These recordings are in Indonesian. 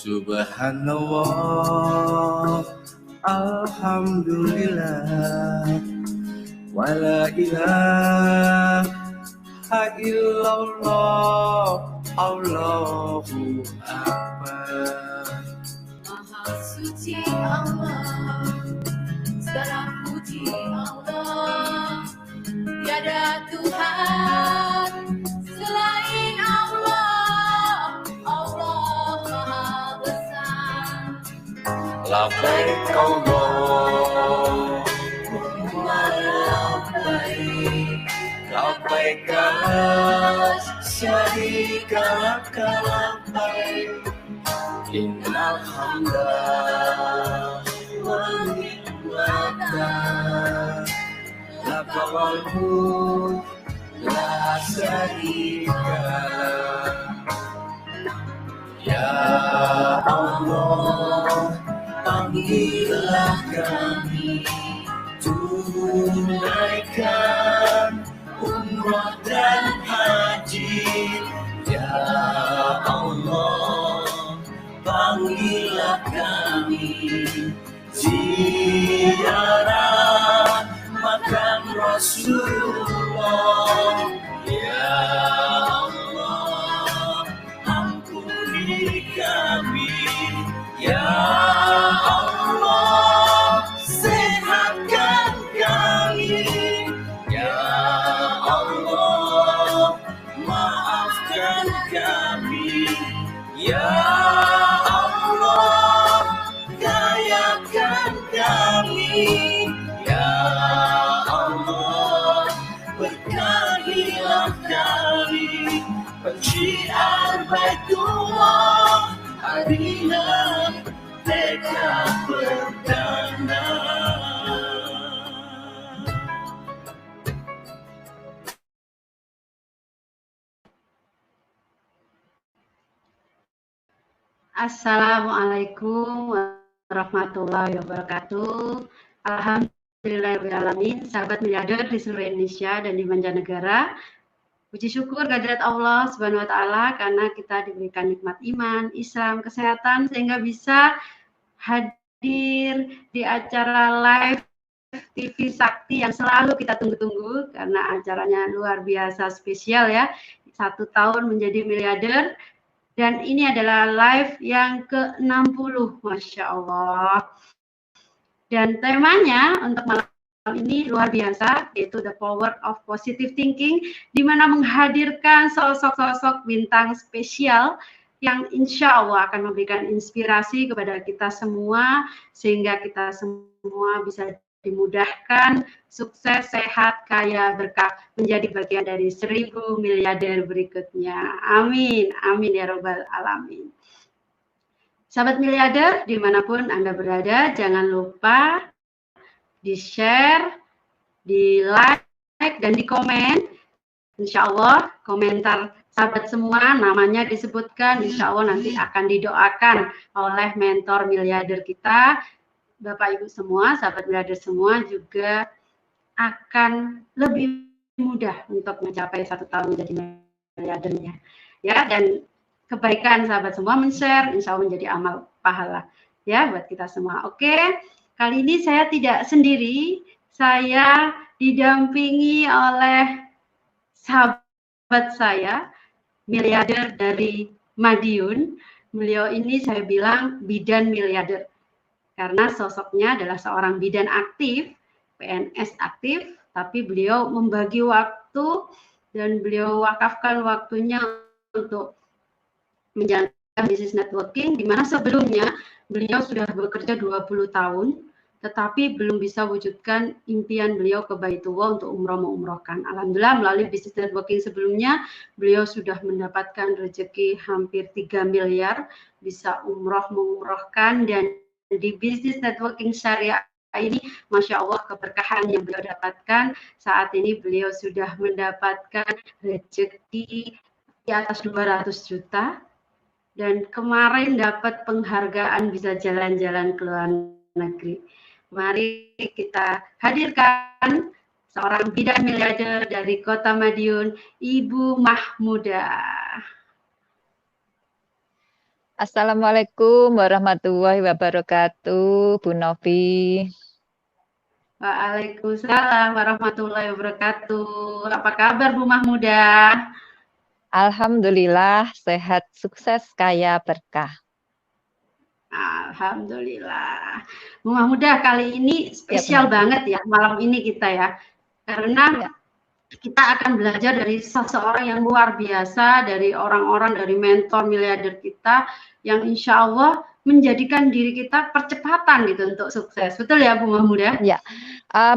Subhanallah, alhamdulillah, wala ilaha illallah, Allahu Akbar. Maha suci Allah, segala puji Allah, tiada Tuhan selain Allah, Allah Maha Besar. Labbaik Allahumma labbaik, labbaik la syarika laka labbaik, innal hamda wan ni'mata laka wal mulk la syarika lak. Ya Allah, panggillah kami, tunaikan umrah dan haji. Ya Allah, panggillah kami, ziarah makam Rasulullah. Ya Allah, ampuni kami. Ya Allah, sehatkan kami. Ya Allah, maafkan kami. Ya Allah, kayakan kami. Ya Allah, berkahilah kami. Penyiar Baitullah, harilah tekad perdana. Assalamualaikum warahmatullahi wabarakatuh. Alhamdulillahirrahmanirrahim. Sahabat miliarder di seluruh Indonesia dan di mancanegara, puji syukur kehadirat Allah Subhanahu wa Ta'ala karena kita diberikan nikmat iman, Islam, kesehatan sehingga bisa hadir di acara live TV Sakti yang selalu kita tunggu-tunggu karena acaranya luar biasa spesial ya. 1 tahun menjadi miliarder. Dan ini adalah live yang ke-60, Masya Allah. Dan temanya untuk malam ini luar biasa, yaitu The Power of Positive Thinking, di mana menghadirkan sosok-sosok bintang spesial yang insya Allah akan memberikan inspirasi kepada kita semua, sehingga kita semua bisa dimudahkan, sukses, sehat, kaya, berkah, menjadi bagian dari 1000 miliarder berikutnya. Amin, amin ya Rabbal Alamin. Sahabat miliarder, dimanapun Anda berada, jangan lupa di-share, di-like, dan di-komen. Insya Allah, komentar sahabat semua, namanya disebutkan, insya Allah nanti akan didoakan oleh mentor miliarder kita. Bapak Ibu semua, sahabat miliarder semua juga akan lebih mudah untuk mencapai 1 tahun menjadi miliardernya. Ya, dan kebaikan sahabat semua men-share, insya Allah menjadi amal pahala ya buat kita semua. Oke, kali ini saya tidak sendiri, saya didampingi oleh sahabat saya, miliarder dari Madiun. Beliau ini saya bilang bidan miliarder. Karena sosoknya adalah seorang bidan aktif, PNS aktif, tapi beliau membagi waktu dan beliau wakafkan waktunya untuk menjalankan bisnis networking, di mana sebelumnya beliau sudah bekerja 20 tahun, tetapi belum bisa wujudkan impian beliau ke Baitullah untuk umrohkan. Alhamdulillah melalui bisnis networking sebelumnya, beliau sudah mendapatkan rezeki hampir 3 miliar, bisa mengumrohkan, dan di bisnis networking syariah ini, Masya Allah, keberkahan yang beliau dapatkan. Saat ini beliau sudah mendapatkan rezeki di atas 200 juta. Dan kemarin dapat penghargaan bisa jalan-jalan ke luar negeri. Mari kita hadirkan seorang bidan miliarder dari Kota Madiun, Ibu Mahmudah. Assalamualaikum warahmatullahi wabarakatuh, Bu Novi. Waalaikumsalam warahmatullahi wabarakatuh. Apa kabar Bu Mahmudah? Alhamdulillah, sehat, sukses, kaya, berkah. Alhamdulillah. Bu Mahmudah, kali ini spesial banget ya malam ini kita ya. Karena kita akan belajar dari seseorang yang luar biasa, dari orang-orang, dari mentor miliarder kita yang insya Allah menjadikan diri kita percepatan gitu untuk sukses. Betul ya Bu Mahmudah? Ya,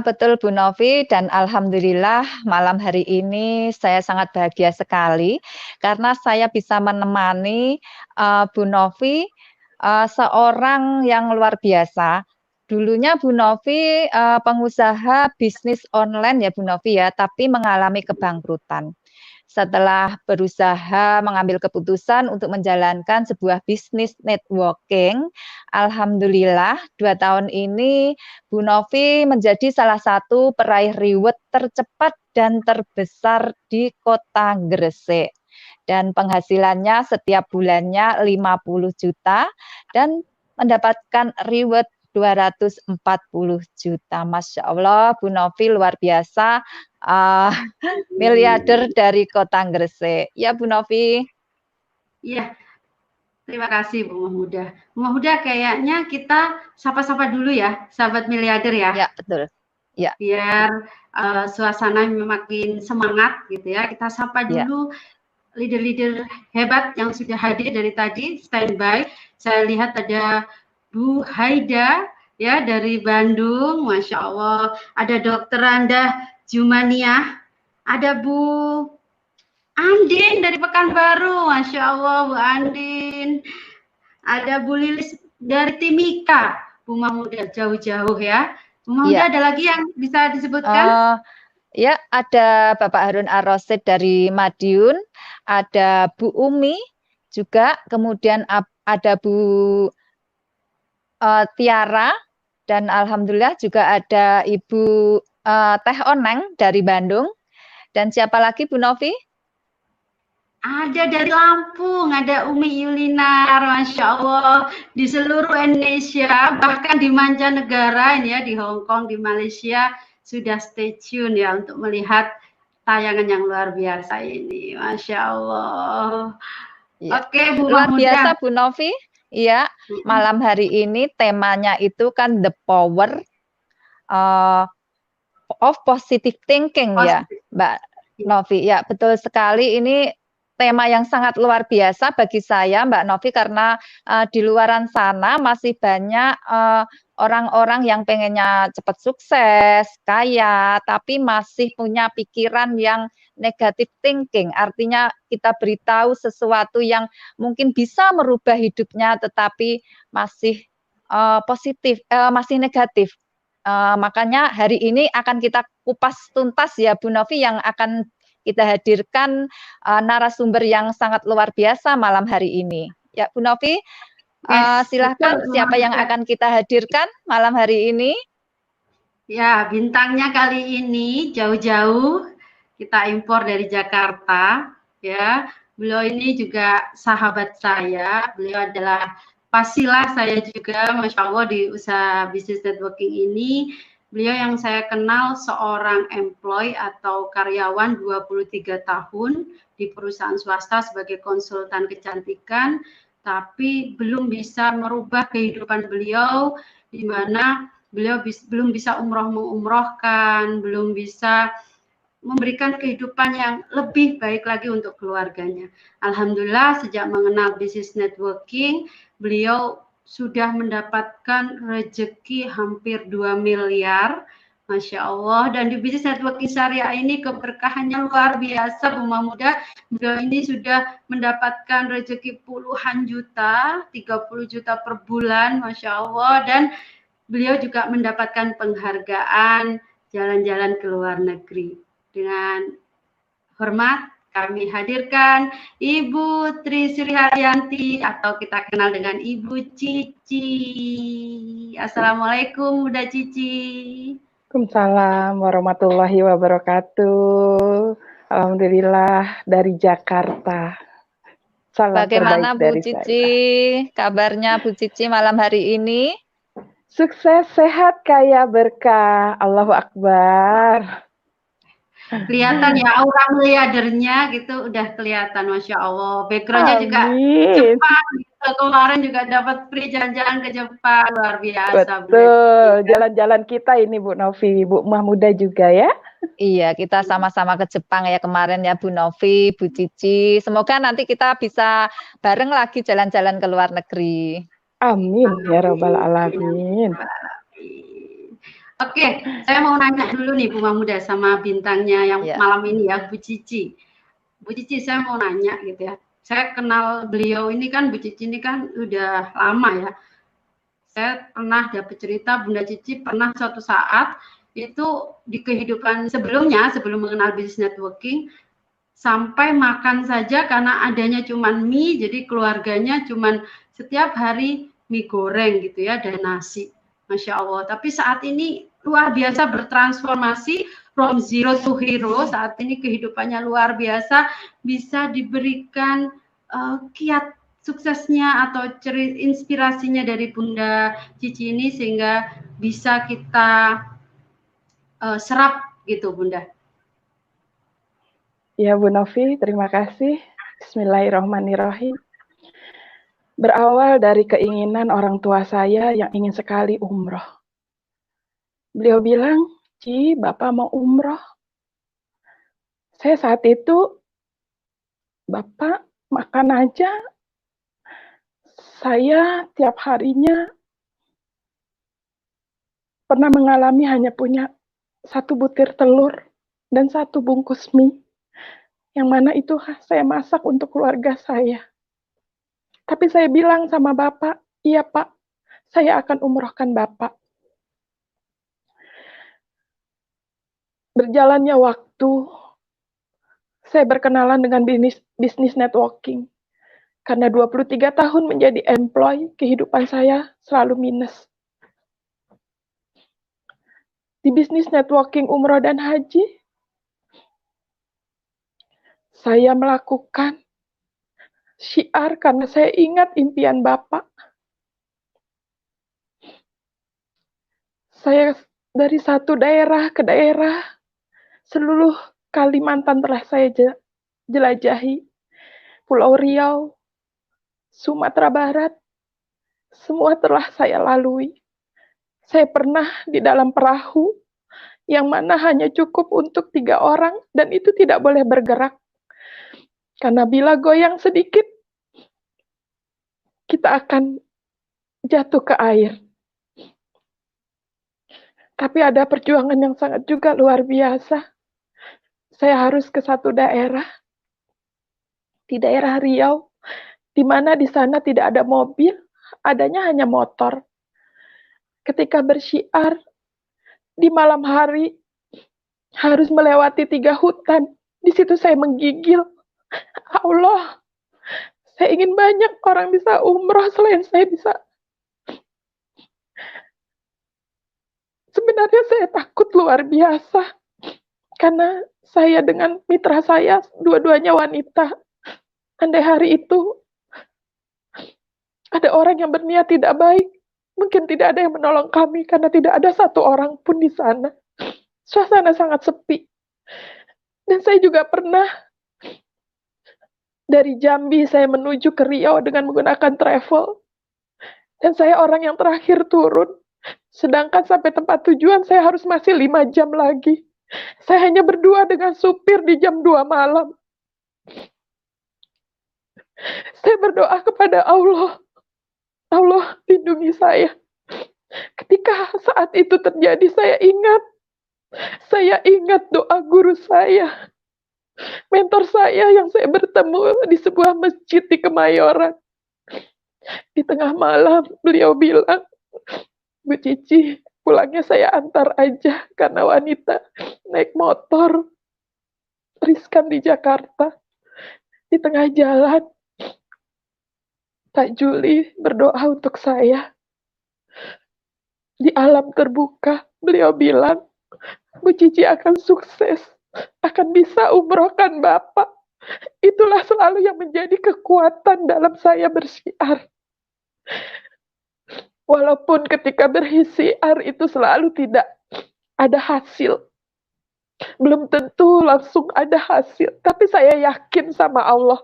betul Bu Novi, dan alhamdulillah malam hari ini saya sangat bahagia sekali karena saya bisa menemani Bu Novi, seorang yang luar biasa. Dulunya Bu Novi pengusaha bisnis online ya Bu Novi ya, tapi mengalami kebangkrutan. Setelah berusaha mengambil keputusan untuk menjalankan sebuah bisnis networking, alhamdulillah 2 tahun ini Bu Novi menjadi salah satu peraih reward tercepat dan terbesar di Kota Gresik. Dan penghasilannya setiap bulannya 50 juta dan mendapatkan reward 240 juta. Masya Allah, Bu Novi luar biasa, miliarder dari Kota Gresik. Ya Bu Novi. Iya, terima kasih Bu Mahmudah. Bu Mahmudah, kayaknya kita sapa-sapa dulu ya, sahabat miliarder ya. Ya, betul. Ya. Biar suasana makin semangat gitu ya. Kita sapa dulu leader-leader hebat yang sudah hadir dari tadi, standby. Saya lihat ada Bu Haida ya dari Bandung, Masya Allah. Ada Dokter Randa Jumania, ada Bu Andin dari Pekanbaru, Masya Allah Bu Andin. Ada Bu Lilis dari Timika, Bu Mahmudah jauh-jauh ya. Bu Mahmudah ada lagi yang bisa disebutkan? Ya, ada Bapak Harun Ar-Rasyid dari Madiun, ada Bu Umi juga, kemudian ada Bu Tiara, dan alhamdulillah juga ada Ibu Teh Oneng dari Bandung. Dan siapa lagi Bu Novi? Ada dari Lampung, ada Umi Yulinar, Masya Allah, di seluruh Indonesia, bahkan di mancanegara ini ya, di Hong Kong, di Malaysia, sudah stay tune ya untuk melihat tayangan yang luar biasa ini, Masya Allah. Ya. Oke, Bu luar Mahmudah. biasa Bu Novi. Iya, malam hari ini temanya itu kan the power of positive thinking ya, Mbak Novi. Ya, betul sekali, ini tema yang sangat luar biasa bagi saya Mbak Novi, karena di luaran sana masih banyak orang-orang yang pengennya cepat sukses, kaya, tapi masih punya pikiran yang negative thinking. Artinya kita beritahu sesuatu yang mungkin bisa merubah hidupnya, tetapi masih positif, masih negatif. Makanya hari ini akan kita kupas tuntas ya Bu Novi, yang akan kita hadirkan narasumber yang sangat luar biasa malam hari ini. Ya Bu Novi, silahkan siapa yang akan kita hadirkan malam hari ini? Ya, bintangnya kali ini jauh-jauh kita impor dari Jakarta ya. Beliau ini juga sahabat saya, beliau adalah pasilah saya juga, Masya Allah, di usaha bisnis networking ini. Beliau yang saya kenal seorang employee atau karyawan 23 tahun di perusahaan swasta sebagai konsultan kecantikan, tapi belum bisa merubah kehidupan beliau, di mana beliau belum bisa umrohkan, belum bisa memberikan kehidupan yang lebih baik lagi untuk keluarganya. Alhamdulillah sejak mengenal bisnis networking, beliau sudah mendapatkan rezeki hampir 2 miliar. Masya Allah. Dan di bisnis networking syariah ini keberkahannya luar biasa Bu Mahmudah. Beliau ini sudah mendapatkan rezeki puluhan juta, 30 juta per bulan, Masya Allah. Dan beliau juga mendapatkan penghargaan jalan-jalan ke luar negeri. Dengan hormat kami hadirkan Ibu Tri Sri Haryanti atau kita kenal dengan Ibu Cici. Assalamualaikum Bunda Cici. Waalaikumsalam warahmatullahi wabarakatuh. Alhamdulillah dari Jakarta. Salam Bagaimana terbaik Bu dari Cici? saya. Kabarnya Bu Cici malam hari ini? Sukses, sehat, kaya, berkah. Allahu Akbar. Kelihatan ya aura miliardernya gitu udah kelihatan, Masya Allah. Backgroundnya juga Amin. Jepang gitu. Kemarin juga dapat free jalan-jalan ke Jepang, luar biasa. Betul, jalan-jalan kita ini Bu Novi, Bu Mahmuda juga ya. Iya, kita sama-sama ke Jepang ya kemarin ya Bu Novi, Bu Cici. Semoga nanti kita bisa bareng lagi jalan-jalan ke luar negeri. Amin ya Rabbal Alamin. Oke, saya mau nanya dulu nih Bu Mahmuda sama bintangnya yang malam ini ya, Bu Cici. Bu Cici, saya mau nanya gitu ya. Saya kenal beliau ini kan, Bu Cici ini kan udah lama ya. Saya pernah dapat cerita Bunda Cici pernah suatu saat itu di kehidupan sebelumnya, sebelum mengenal bisnis networking, sampai makan saja karena adanya cuman mie, jadi keluarganya cuman setiap hari mie goreng gitu ya, dan nasi. Masya Allah. Tapi saat ini luar biasa bertransformasi from zero to hero. Saat ini kehidupannya luar biasa, bisa diberikan kiat suksesnya atau inspirasinya dari Bunda Cici ini sehingga bisa kita serap gitu Bunda. Ya Bu Novi, terima kasih. Bismillahirrahmanirrahim. Berawal dari keinginan orang tua saya yang ingin sekali umroh. Beliau bilang, Ci, Bapak mau umroh. Saya saat itu, Bapak makan aja. Saya tiap harinya pernah mengalami hanya punya 1 butir telur dan 1 bungkus mie. Yang mana itu saya masak untuk keluarga saya. Tapi saya bilang sama Bapak, iya Pak, saya akan umrohkan Bapak. Berjalannya waktu, saya berkenalan dengan bisnis networking. Karena 23 tahun menjadi employee, kehidupan saya selalu minus. Di bisnis networking umroh dan haji, saya melakukan syiar karena saya ingat impian Bapak. Saya dari satu daerah ke daerah, seluruh Kalimantan telah saya jelajahi. Pulau Riau, Sumatera Barat, semua telah saya lalui. Saya pernah di dalam perahu, yang mana hanya cukup untuk 3 orang, dan itu tidak boleh bergerak. Karena bila goyang sedikit, kita akan jatuh ke air. Tapi ada perjuangan yang sangat juga luar biasa. Saya harus ke satu daerah, di daerah Riau, di mana di sana tidak ada mobil, adanya hanya motor. Ketika bersyiar, di malam hari, harus melewati 3 hutan. Di situ saya menggigil. Allah, saya ingin banyak orang bisa umroh selain saya bisa. Sebenarnya saya takut luar biasa. Karena saya dengan mitra saya, dua-duanya wanita. Andai hari itu ada orang yang berniat tidak baik, mungkin tidak ada yang menolong kami karena tidak ada satu orang pun di sana. Suasana sangat sepi. Dan saya juga pernah dari Jambi saya menuju ke Riau dengan menggunakan travel. Dan saya orang yang terakhir turun. Sedangkan sampai tempat tujuan saya harus masih 5 jam lagi. Saya hanya berdua dengan supir di jam 2 malam. Saya berdoa kepada Allah. Allah, lindungi saya. Ketika saat itu terjadi, saya ingat doa guru saya. Mentor saya yang saya bertemu di sebuah masjid di Kemayoran. Di tengah malam, beliau bilang, Bu Cici, pulangnya saya antar aja karena wanita naik motor riskan di Jakarta. Di tengah jalan, Kak Juli berdoa untuk saya. Di alam terbuka, beliau bilang, Bu Cici akan sukses, akan bisa umrohkan Bapak. itulah selalu yang menjadi kekuatan dalam saya bersiar. Walaupun ketika bersiar itu selalu tidak ada hasil. Belum tentu langsung ada hasil. Tapi saya yakin sama Allah.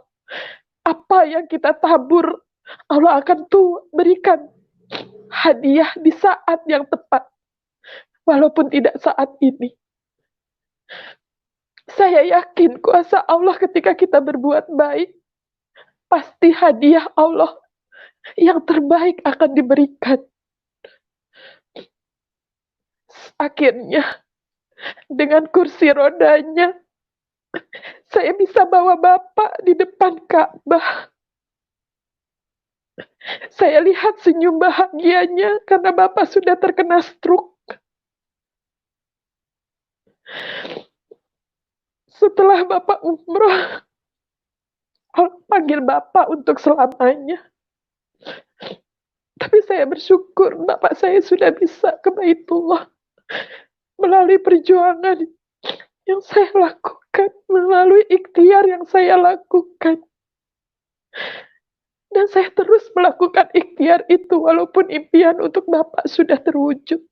Apa yang kita tabur, Allah akan berikan hadiah di saat yang tepat. Walaupun tidak saat ini. Saya yakin kuasa Allah ketika kita berbuat baik, pasti hadiah Allah yang terbaik akan diberikan. Akhirnya, dengan kursi rodanya, saya bisa bawa Bapak di depan Ka'bah. Saya lihat senyum bahagianya karena Bapak sudah terkena stroke. Setelah Bapak umroh, Allah panggil Bapak untuk selamanya. Tapi saya bersyukur Bapak saya sudah bisa ke Baitullah melalui perjuangan yang saya lakukan, melalui ikhtiar yang saya lakukan. Dan saya terus melakukan ikhtiar itu walaupun impian untuk Bapak sudah terwujud.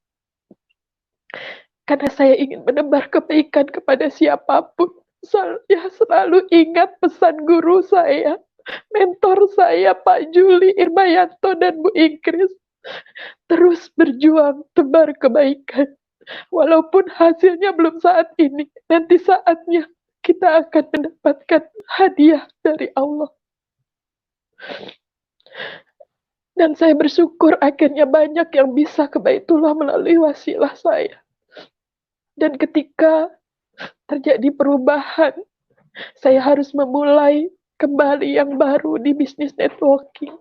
Karena saya ingin menebar kebaikan kepada siapapun. Saya selalu ingat pesan guru saya, mentor saya, Pak Juli Irmayanto dan Bu Ingkris. Terus berjuang tebar kebaikan. Walaupun hasilnya belum saat ini, nanti saatnya kita akan mendapatkan hadiah dari Allah. Dan saya bersyukur akhirnya banyak yang bisa ke Baitullah melalui wasilah saya. Dan ketika terjadi perubahan, saya harus memulai kembali yang baru di bisnis networking.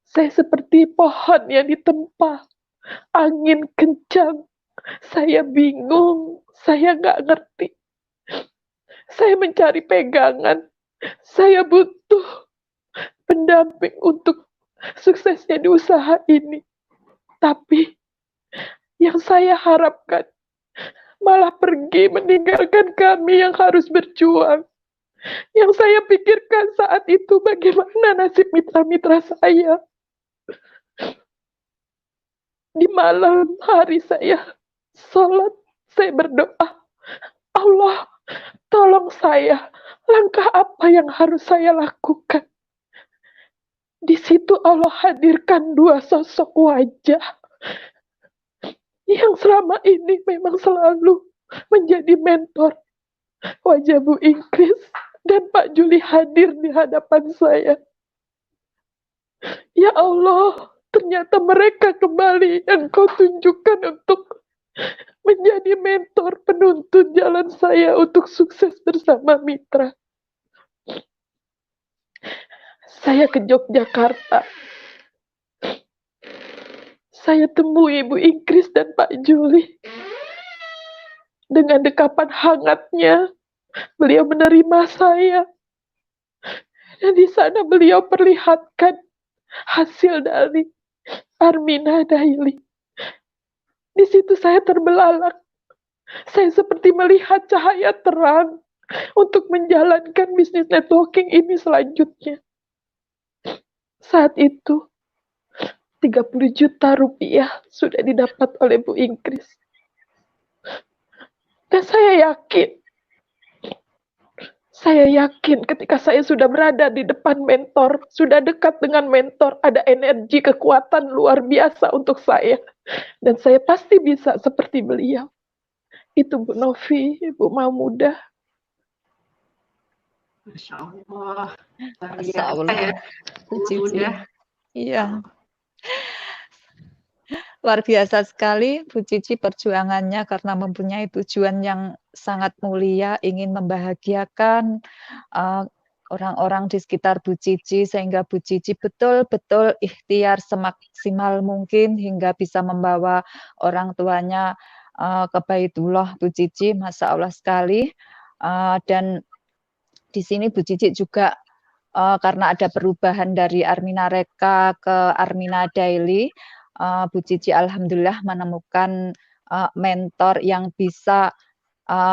Saya seperti pohon yang ditempa, angin kencang, saya bingung, saya nggak ngerti. Saya mencari pegangan, saya butuh pendamping untuk suksesnya di usaha ini. Tapi yang saya harapkan malah pergi meninggalkan kami yang harus berjuang. Yang saya pikirkan saat itu bagaimana nasib mitra-mitra saya. Di malam hari saya sholat, saya berdoa, Allah tolong saya, langkah apa yang harus saya lakukan. Di situ Allah hadirkan dua sosok wajah yang selama ini memang selalu menjadi mentor. Wajah Bu Ingkris dan Pak Juli hadir di hadapan saya. Ya Allah, ternyata mereka kembali yang Kau tunjukkan untuk menjadi mentor penuntun jalan saya untuk sukses bersama mitra. Saya ke Yogyakarta. Saya temui Ibu Ingkris dan Pak Juli. Dengan dekapan hangatnya, beliau menerima saya. Dan di sana beliau perlihatkan hasil dari Armina Daily. Di situ saya terbelalak. Saya seperti melihat cahaya terang untuk menjalankan bisnis networking ini selanjutnya. Saat itu, 30 juta rupiah sudah didapat oleh Bu Ingkris. Dan saya yakin ketika saya sudah berada di depan mentor, sudah dekat dengan mentor, ada energi kekuatan luar biasa untuk saya. Dan saya pasti bisa seperti beliau. Itu Bu Novi, Ibu Mahmudah. Masya Allah. Masya Allah. Ya. Mudah. Iya. Luar biasa sekali Bu Cici perjuangannya karena mempunyai tujuan yang sangat mulia, ingin membahagiakan orang-orang di sekitar Bu Cici sehingga Bu Cici betul-betul ikhtiar semaksimal mungkin hingga bisa membawa orang tuanya ke Baitullah. Bu Cici, Masya Allah sekali. Dan di sini Bu Cici juga karena ada perubahan dari Armina Reka ke Armina Daily, Bu Cici alhamdulillah menemukan mentor yang bisa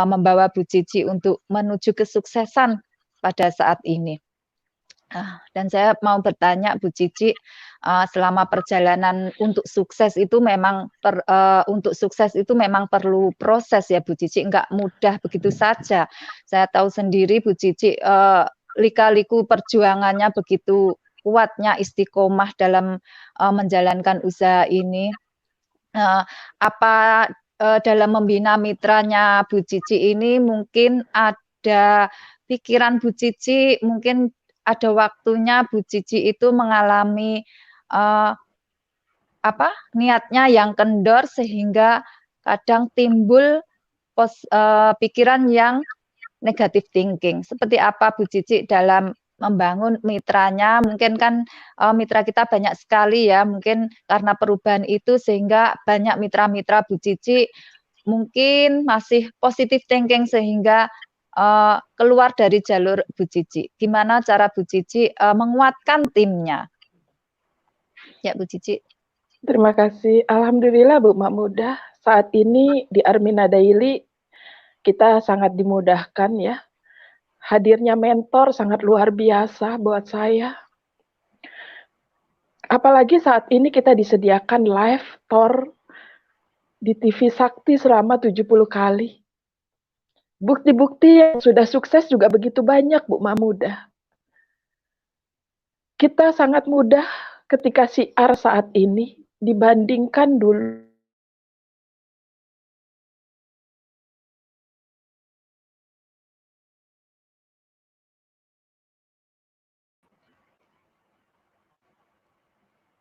membawa Bu Cici untuk menuju kesuksesan pada saat ini. Dan saya mau bertanya Bu Cici, selama perjalanan untuk sukses itu memang perlu proses ya Bu Cici, enggak mudah begitu saja. Saya tahu sendiri Bu Cici, lika-liku perjuangannya begitu kuatnya, istiqomah dalam menjalankan usaha ini. Apa dalam membina mitranya Bu Cici ini mungkin ada pikiran Bu Cici, mungkin ada waktunya Bu Cici itu mengalami niatnya yang kendor sehingga kadang timbul pikiran yang negatif thinking. Seperti apa Bu Cici dalam membangun mitranya? Mungkin kan mitra kita banyak sekali ya, mungkin karena perubahan itu sehingga banyak mitra-mitra Bu Cici mungkin masih positive thinking sehingga keluar dari jalur Bu Cici. Gimana cara Bu Cici menguatkan timnya? Ya Bu Cici. Terima kasih. Alhamdulillah Bu Mahmudah, saat ini di Armina Daily kita sangat dimudahkan ya. Hadirnya mentor sangat luar biasa buat saya. Apalagi saat ini kita disediakan live tour di TV Sakti selama 70 kali. Bukti-bukti yang sudah sukses juga begitu banyak, Bu Mahmudah. Kita sangat mudah ketika siar saat ini dibandingkan dulu.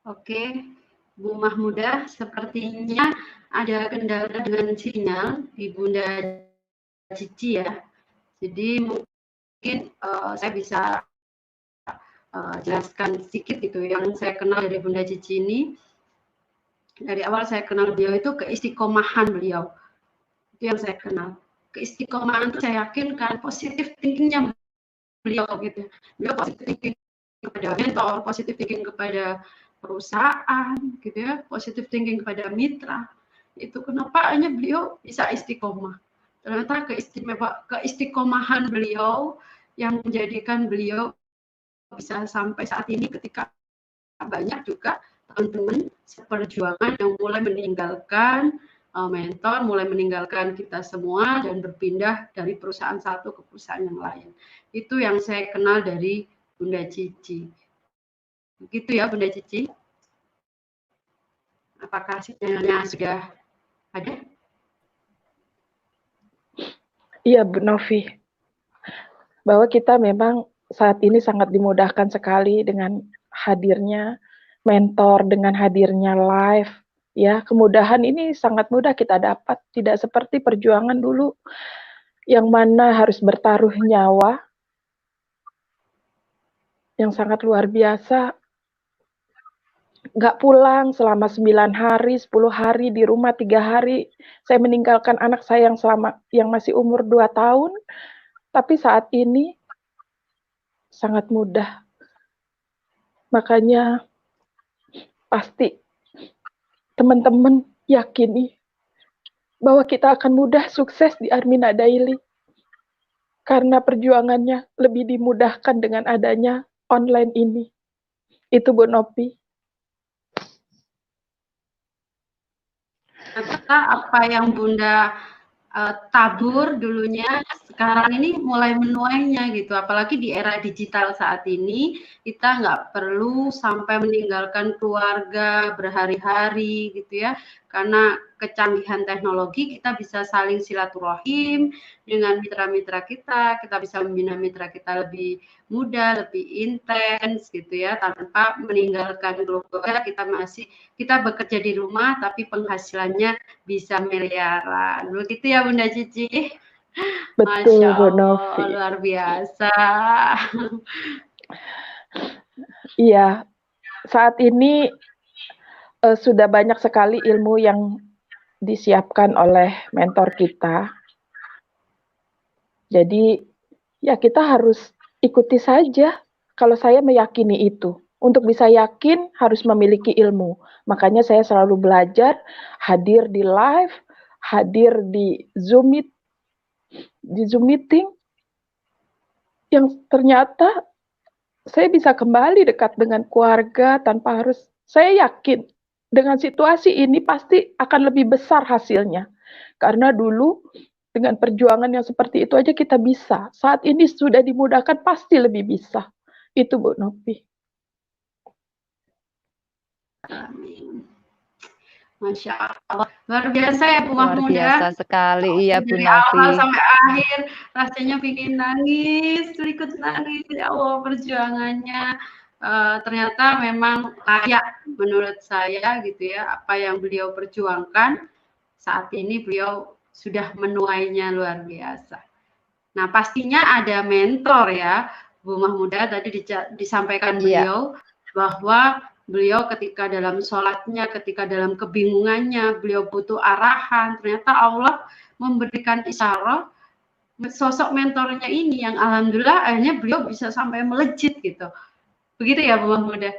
Oke, Bu Mahmudah, sepertinya ada kendala dengan sinyal di Bunda Cici ya. Jadi mungkin saya bisa jelaskan sedikit gitu. Yang saya kenal dari Bunda Cici ini, dari awal saya kenal beliau itu keistiqomahan beliau. Itu yang saya kenal. Keistiqomahan itu saya yakin kan positif thinkingnya beliau gitu. Beliau positif thinking kepada mentor, positif thinking kepada perusahaan gitu ya, positif thinking kepada mitra. Itu kenapa hanya beliau bisa istiqomah. Ternyata keistiqomahan beliau yang menjadikan beliau bisa sampai saat ini ketika banyak juga teman-teman seperjuangan yang mulai meninggalkan mentor, mulai meninggalkan kita semua dan berpindah dari perusahaan satu ke perusahaan yang lain. Itu yang saya kenal dari Bunda Cici. Begitu ya Bunda Cici. Apakah sinyalnya sudah ada? Iya Bu Novi, bahwa kita memang saat ini sangat dimudahkan sekali dengan hadirnya mentor, dengan hadirnya live. Ya, kemudahan ini sangat mudah kita dapat, tidak seperti perjuangan dulu yang mana harus bertaruh nyawa yang sangat luar biasa. Nggak pulang selama 9 hari, 10 hari, di rumah 3 hari. Saya meninggalkan anak saya yang masih umur 2 tahun, tapi saat ini sangat mudah. Makanya pasti teman-teman yakini bahwa kita akan mudah sukses di Armina Daily. Karena perjuangannya lebih dimudahkan dengan adanya online ini. Itu Bu Novi. Ternyata apa yang Bunda tabur dulunya sekarang ini mulai menuainya gitu, apalagi di era digital saat ini kita nggak perlu sampai meninggalkan keluarga berhari-hari gitu ya, karena kecanggihan teknologi kita bisa saling silaturahim dengan mitra-mitra kita bisa membina mitra kita lebih mudah, lebih intens gitu ya, tanpa meninggalkan keluarga. Kita bekerja di rumah tapi penghasilannya bisa miliaran. Begitu ya Bunda Cici. Betul, Masya Bu Allah, Novi. luar biasa. Iya, saat ini sudah banyak sekali ilmu yang disiapkan oleh mentor kita. Jadi, ya kita harus ikuti saja. Kalau saya meyakini itu. Untuk bisa yakin harus memiliki ilmu. Makanya saya selalu belajar, hadir di live, hadir di Zoom Meet, di Zoom meeting yang ternyata saya bisa kembali dekat dengan keluarga tanpa harus, saya yakin dengan situasi ini pasti akan lebih besar hasilnya. Karena dulu dengan perjuangan yang seperti itu aja kita bisa. Saat ini sudah dimudahkan, pasti lebih bisa. Itu Bu Novi. Amin. Masya Allah, luar biasa ya Bu Luar Mahmudah. biasa sekali, iya Bu Dari awal Novi. sampai akhir rasanya bikin nangis, ikut nangis. Ya Allah, perjuangannya ternyata memang layak menurut saya gitu ya, apa yang beliau perjuangkan saat ini beliau sudah menuainya luar biasa. Nah, pastinya ada mentor ya, Bu Mahmudah tadi disampaikan beliau bahwa beliau ketika dalam sholatnya, ketika dalam kebingungannya, beliau butuh arahan. Ternyata Allah memberikan isyarat sosok mentornya ini yang alhamdulillah akhirnya beliau bisa sampai melejit gitu. Begitu ya Bu Mahmudah?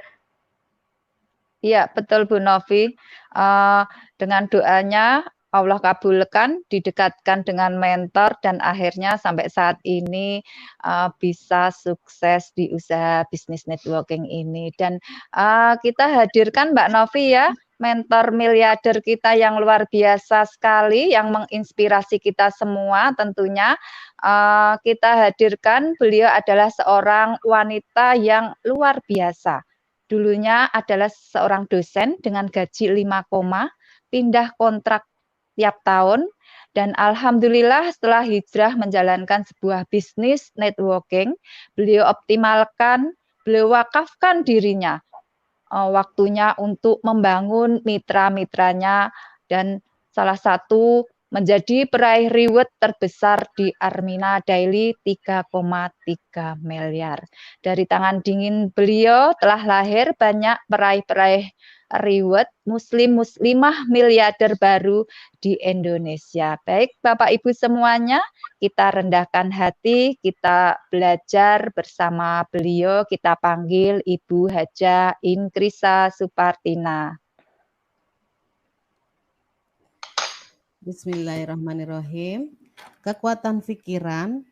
Iya, betul Bu Novi. Dengan doanya Allah kabulkan, didekatkan dengan mentor dan akhirnya sampai saat ini bisa sukses di usaha bisnis networking ini. Dan kita hadirkan Mbak Novi ya, mentor miliarder kita yang luar biasa sekali, yang menginspirasi kita semua tentunya. Kita hadirkan beliau adalah seorang wanita yang luar biasa. Dulunya adalah seorang dosen dengan gaji 5 koma, pindah kontrak tiap tahun, dan alhamdulillah setelah hijrah menjalankan sebuah bisnis networking, beliau optimalkan, beliau wakafkan dirinya, waktunya untuk membangun mitra-mitranya, dan salah satu menjadi peraih reward terbesar di Armina Daily 3,3 miliar. Dari tangan dingin beliau telah lahir banyak peraih-peraih reward muslimah miliarder baru di Indonesia. Baik Bapak Ibu semuanya, kita rendahkan hati, kita belajar bersama beliau, kita panggil Ibu Haja Inkrisa Supartina. Bismillahirrahmanirrahim. Kekuatan pikiran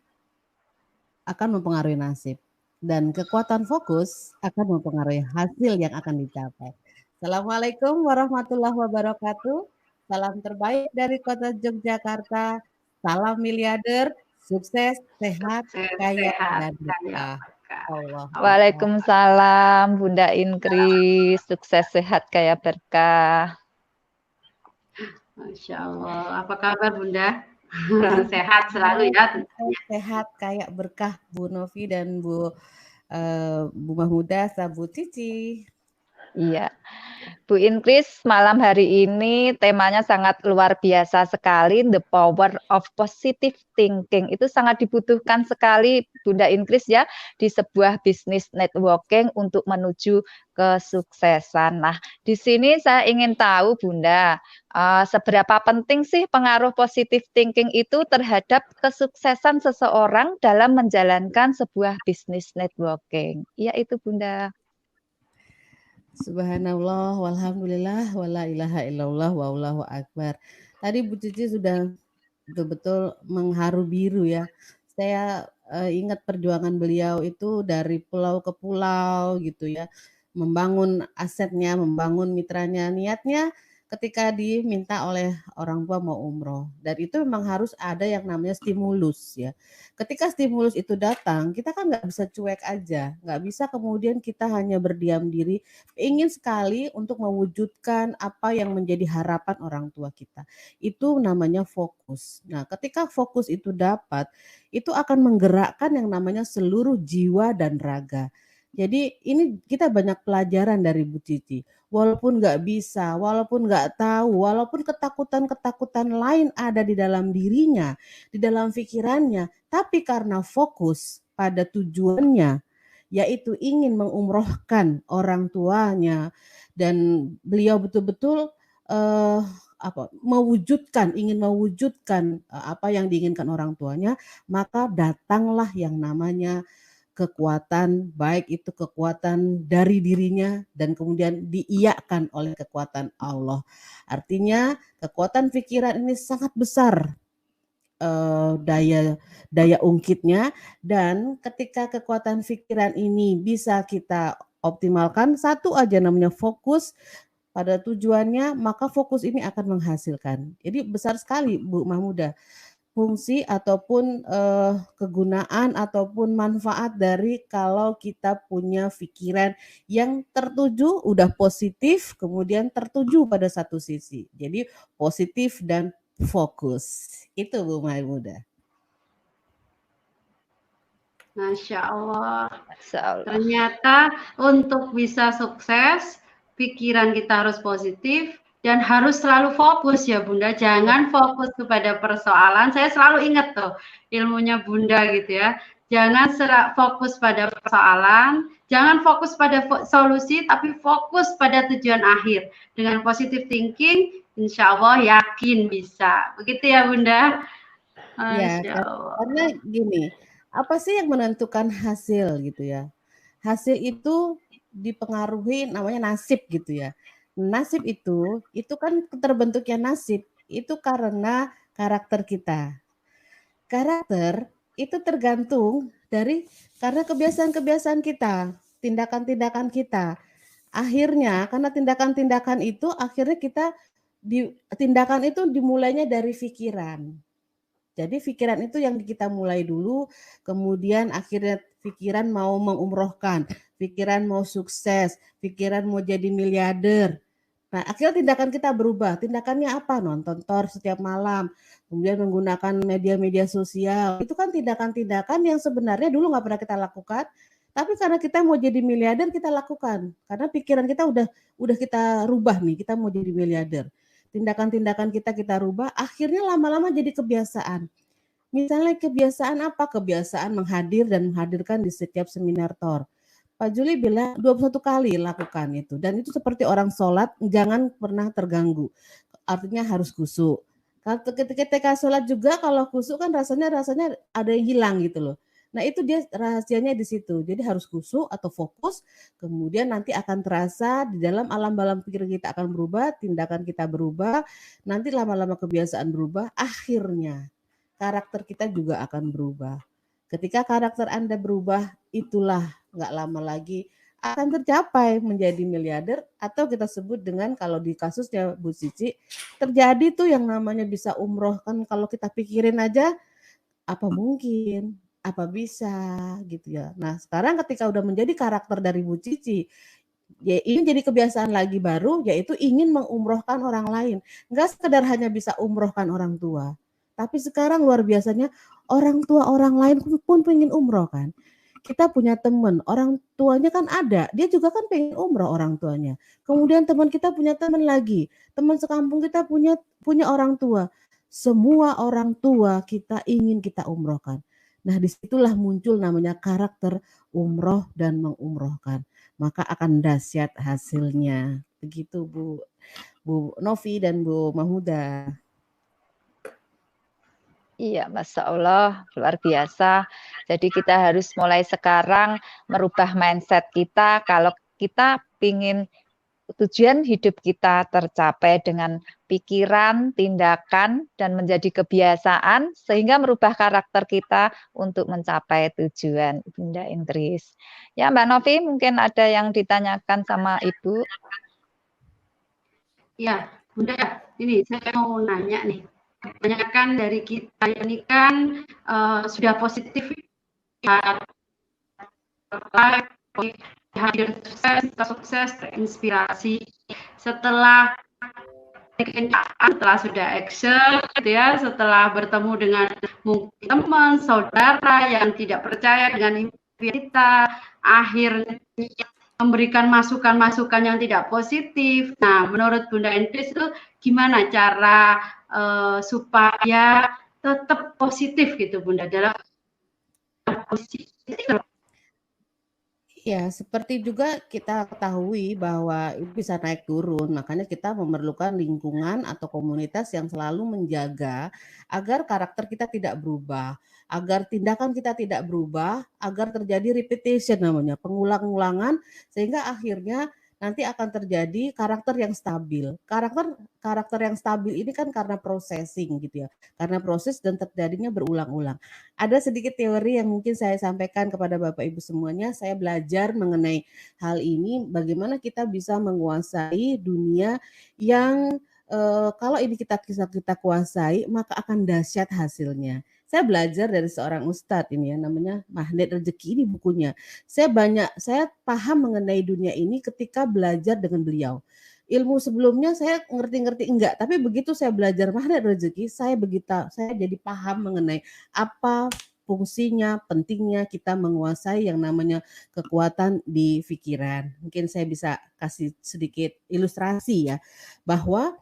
akan mempengaruhi nasib dan kekuatan fokus akan mempengaruhi hasil yang akan dicapai. Assalamualaikum warahmatullahi wabarakatuh. Salam terbaik dari kota Yogyakarta. Salam miliarder, sukses, sehat, kaya, dan berkah. Allah. Waalaikumsalam Bunda Inkris, sukses, sehat, kaya, berkah. Masya Allah. Apa kabar Bunda? Sehat selalu ya. Sehat, kaya, berkah Bu Novi dan Bu Mahmudah, Bu Cici. Iya. Bu Inkris, malam hari ini temanya sangat luar biasa sekali, the power of positive thinking. Itu sangat dibutuhkan sekali Bunda Inkris ya di sebuah bisnis networking untuk menuju kesuksesan. Nah, di sini saya ingin tahu Bunda, seberapa penting sih pengaruh positive thinking itu terhadap kesuksesan seseorang dalam menjalankan sebuah bisnis networking. Iya itu Bunda. Subhanallah, walhamdulillah, wala ilaha illallah, wallahu akbar. Tadi Bu Cici sudah betul-betul mengharu biru ya. Saya ingat perjuangan beliau itu dari pulau ke pulau gitu ya. Membangun asetnya, membangun mitranya, niatnya ketika diminta oleh orang tua mau umroh. Dan itu memang harus ada yang namanya stimulus ya. Ketika stimulus itu datang, kita kan nggak bisa cuek aja. Nggak bisa kemudian kita hanya berdiam diri. Ingin sekali untuk mewujudkan apa yang menjadi harapan orang tua kita. Itu namanya fokus. Nah ketika fokus itu dapat, itu akan menggerakkan yang namanya seluruh jiwa dan raga. Jadi ini kita banyak pelajaran dari Bu Cici. Walaupun nggak bisa, walaupun nggak tahu, walaupun ketakutan-ketakutan lain ada di dalam dirinya, di dalam pikirannya, tapi karena fokus pada tujuannya, yaitu ingin mengumrohkan orang tuanya, dan beliau betul-betul ingin mewujudkan apa yang diinginkan orang tuanya, maka datanglah yang namanya kekuatan, baik itu kekuatan dari dirinya dan kemudian diiyakan oleh kekuatan Allah. Artinya kekuatan pikiran ini sangat besar daya ungkitnya, dan ketika kekuatan pikiran ini bisa kita optimalkan, satu aja namanya fokus pada tujuannya, maka fokus ini akan menghasilkan. Jadi besar sekali Bu Mahmudah fungsi ataupun kegunaan ataupun manfaat dari kalau kita punya pikiran yang tertuju, udah positif, kemudian tertuju pada satu sisi. Jadi positif dan fokus. Itu Bu Mahmudah. Masya Allah. Masya Allah. Ternyata untuk bisa sukses, pikiran kita harus positif dan harus selalu fokus ya Bunda. Jangan fokus kepada persoalan. Saya selalu ingat tuh ilmunya Bunda gitu ya. Jangan fokus pada persoalan, jangan fokus pada solusi, tapi fokus pada tujuan akhir. Dengan positive thinking, insya Allah yakin bisa. Begitu ya Bunda? Ya, karena gini, apa sih yang menentukan hasil gitu ya? Hasil itu dipengaruhi namanya nasib gitu ya. Nasib itu kan terbentuknya nasib itu karena karakter kita. Karakter itu tergantung dari karena kebiasaan-kebiasaan kita, tindakan-tindakan kita. Akhirnya karena tindakan-tindakan itu akhirnya tindakan itu dimulainya dari pikiran. Jadi pikiran itu yang kita mulai dulu, kemudian akhirnya pikiran mau mengumrohkan, pikiran mau sukses, pikiran mau jadi miliarder. Nah, akhirnya tindakan kita berubah. Tindakannya apa? Nonton Thor setiap malam, kemudian menggunakan media-media sosial. Itu kan tindakan-tindakan yang sebenarnya dulu nggak pernah kita lakukan, tapi karena kita mau jadi miliarder kita lakukan. Karena pikiran kita udah kita rubah nih, kita mau jadi miliarder. Tindakan-tindakan kita rubah, akhirnya lama-lama jadi kebiasaan. Misalnya kebiasaan apa? Kebiasaan menghadir dan menghadirkan di setiap seminar Thor. Pak Juli bilang 21 kali lakukan itu. Dan itu seperti orang sholat, jangan pernah terganggu. Artinya harus khusyuk. Ketika sholat juga kalau khusyuk kan rasanya ada yang hilang gitu loh. Nah itu dia rahasianya di situ. Jadi harus khusyuk atau fokus, kemudian nanti akan terasa di dalam alam pikir kita akan berubah, tindakan kita berubah, nanti lama-lama kebiasaan berubah, akhirnya karakter kita juga akan berubah. Ketika karakter Anda berubah, itulah nggak lama lagi akan tercapai menjadi miliarder, atau kita sebut dengan kalau di kasusnya Bu Cici, terjadi tuh yang namanya bisa umroh kan kalau kita pikirin aja, apa mungkin? Apa bisa gitu ya. Nah sekarang ketika udah menjadi karakter dari Bu Cici, ya ini jadi kebiasaan lagi baru, yaitu ingin mengumrohkan orang lain. Enggak sekedar hanya bisa umrohkan orang tua, tapi sekarang luar biasanya orang tua orang lain pun pengen umroh kan. Kita punya teman, orang tuanya kan ada, dia juga kan pengen umroh orang tuanya. Kemudian teman kita punya teman lagi, teman sekampung kita punya orang tua. Semua orang tua kita ingin kita umrohkan. Nah disitulah muncul namanya karakter umroh dan mengumrohkan. Maka akan dahsyat hasilnya. Begitu Bu Novi dan Bu Mahmudah. Iya, Masya Allah, luar biasa. Jadi kita harus mulai sekarang merubah mindset kita. Kalau kita ingin tujuan hidup kita tercapai dengan pikiran, tindakan, dan menjadi kebiasaan, sehingga merubah karakter kita untuk mencapai tujuan. Bunda Indris. Ya, Mbak Novi, mungkin ada yang ditanyakan sama Ibu. Ya, Bunda, ini saya mau nanya nih. Kebanyakan dari kita ini kan sudah positif ya, hadir sukses, terinspirasi. Setelah sudah action, gitu ya, setelah bertemu dengan mungkin teman, saudara yang tidak percaya dengan impian kita, akhirnya memberikan masukan-masukan yang tidak positif. Nah, menurut Bunda Indris itu gimana cara supaya tetap positif gitu Bunda dalam posisi. Ya, seperti juga kita ketahui bahwa itu bisa naik turun, makanya kita memerlukan lingkungan atau komunitas yang selalu menjaga agar karakter kita tidak berubah, agar tindakan kita tidak berubah, agar terjadi repetition namanya, pengulang-ulangan, sehingga akhirnya nanti akan terjadi karakter yang stabil. Karakter yang stabil ini kan karena processing gitu ya. Karena proses dan terjadinya berulang-ulang. Ada sedikit teori yang mungkin saya sampaikan kepada Bapak Ibu semuanya. Saya belajar mengenai hal ini, bagaimana kita bisa menguasai dunia yang kalau ini kita kuasai, maka akan dahsyat hasilnya. Saya belajar dari seorang ustadz ini ya, namanya Magnet Rezeki, ini bukunya. Saya paham mengenai dunia ini ketika belajar dengan beliau. Ilmu sebelumnya saya ngerti-ngerti enggak, tapi begitu saya belajar Magnet Rezeki, saya jadi paham mengenai apa fungsinya, pentingnya kita menguasai yang namanya kekuatan di pikiran. Mungkin saya bisa kasih sedikit ilustrasi ya, bahwa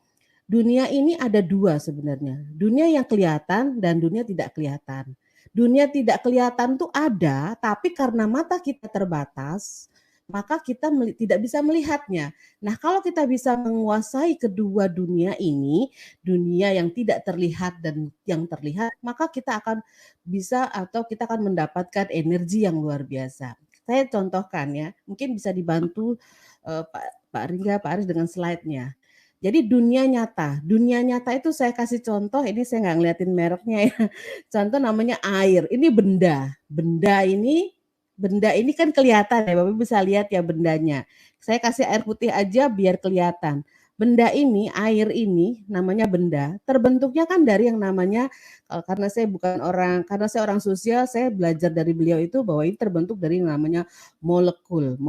dunia ini ada dua sebenarnya. Dunia yang kelihatan dan dunia tidak kelihatan. Dunia tidak kelihatan tuh ada, tapi karena mata kita terbatas, maka kita tidak bisa melihatnya. Nah, kalau kita bisa menguasai kedua dunia ini, dunia yang tidak terlihat dan yang terlihat, maka kita akan bisa atau kita akan mendapatkan energi yang luar biasa. Saya contohkan ya, mungkin bisa dibantu Pak Ringga, Pak Aris dengan slide-nya. Jadi dunia nyata itu saya kasih contoh, ini saya nggak ngeliatin mereknya ya. Contoh namanya air, ini benda ini kan kelihatan ya, Bapak bisa lihat ya bendanya. Saya kasih air putih aja biar kelihatan. Benda ini, air ini namanya benda, terbentuknya kan dari yang namanya, karena saya orang sosial, saya belajar dari beliau itu bahwa ini terbentuk dari yang namanya molekul.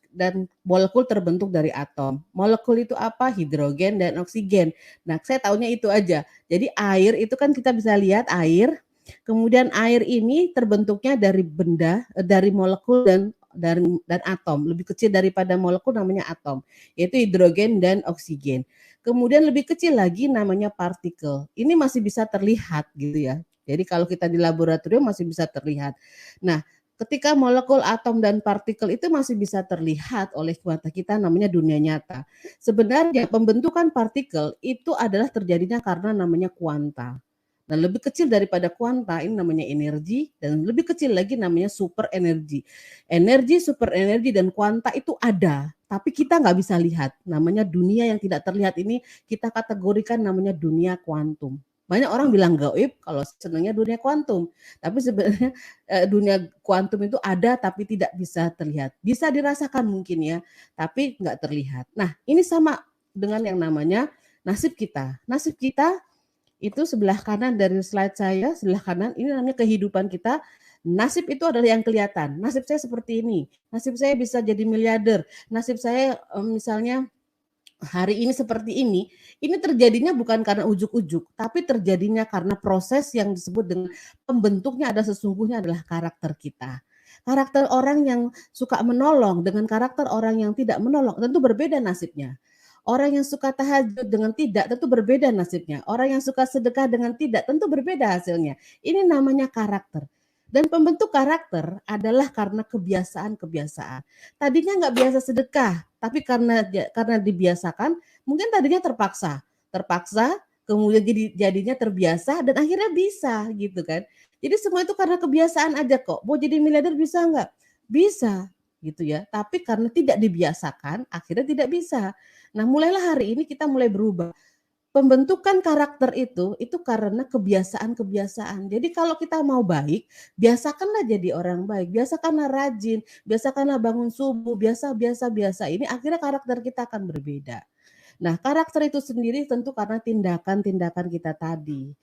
Dan molekul terbentuk dari atom. Molekul itu apa? Hidrogen dan oksigen. Nah, saya taunya itu aja. Jadi air itu kan kita bisa lihat air. Kemudian air ini terbentuknya dari benda, dari molekul dan atom. Lebih kecil daripada molekul namanya atom, yaitu hidrogen dan oksigen. Kemudian lebih kecil lagi namanya partikel. Ini masih bisa terlihat gitu ya. Jadi kalau kita di laboratorium masih bisa terlihat. Nah, ketika molekul, atom, dan partikel itu masih bisa terlihat oleh mata kita, namanya dunia nyata. Sebenarnya pembentukan partikel itu adalah terjadinya karena namanya kuanta. Dan lebih kecil daripada kuanta ini namanya energi, dan lebih kecil lagi namanya super energi. Energi, super energi, dan kuanta itu ada, tapi kita nggak bisa lihat. Namanya dunia yang tidak terlihat ini kita kategorikan namanya dunia kuantum. Banyak orang bilang gaib kalau senangnya dunia kuantum. Tapi sebenarnya dunia kuantum itu ada tapi tidak bisa terlihat. Bisa dirasakan mungkin ya, tapi nggak terlihat. Nah, ini sama dengan yang namanya nasib kita. Nasib kita itu sebelah kanan dari slide saya, sebelah kanan ini namanya kehidupan kita. Nasib itu adalah yang kelihatan. Nasib saya seperti ini. Nasib saya bisa jadi miliarder. Nasib saya misalnya hari ini seperti ini terjadinya bukan karena ujuk-ujuk, tapi terjadinya karena proses yang disebut dengan pembentuknya sesungguhnya adalah karakter kita. Karakter orang yang suka menolong dengan karakter orang yang tidak menolong tentu berbeda nasibnya. Orang yang suka tahajud dengan tidak tentu berbeda nasibnya. Orang yang suka sedekah dengan tidak tentu berbeda hasilnya. Ini namanya karakter. Dan pembentuk karakter adalah karena kebiasaan-kebiasaan. Tadinya nggak biasa sedekah, tapi karena dibiasakan, mungkin tadinya terpaksa, kemudian jadinya terbiasa, dan akhirnya bisa gitu kan. Jadi semua itu karena kebiasaan aja kok. Mau jadi miliarder bisa nggak? Bisa gitu ya. Tapi karena tidak dibiasakan, akhirnya tidak bisa. Nah, mulailah hari ini kita mulai berubah. Pembentukan karakter itu karena kebiasaan-kebiasaan. Jadi kalau kita mau baik, biasakanlah jadi orang baik, biasakanlah rajin, biasakanlah bangun subuh, biasa. Ini akhirnya karakter kita akan berbeda. Nah, karakter itu sendiri tentu karena tindakan-tindakan kita tadi.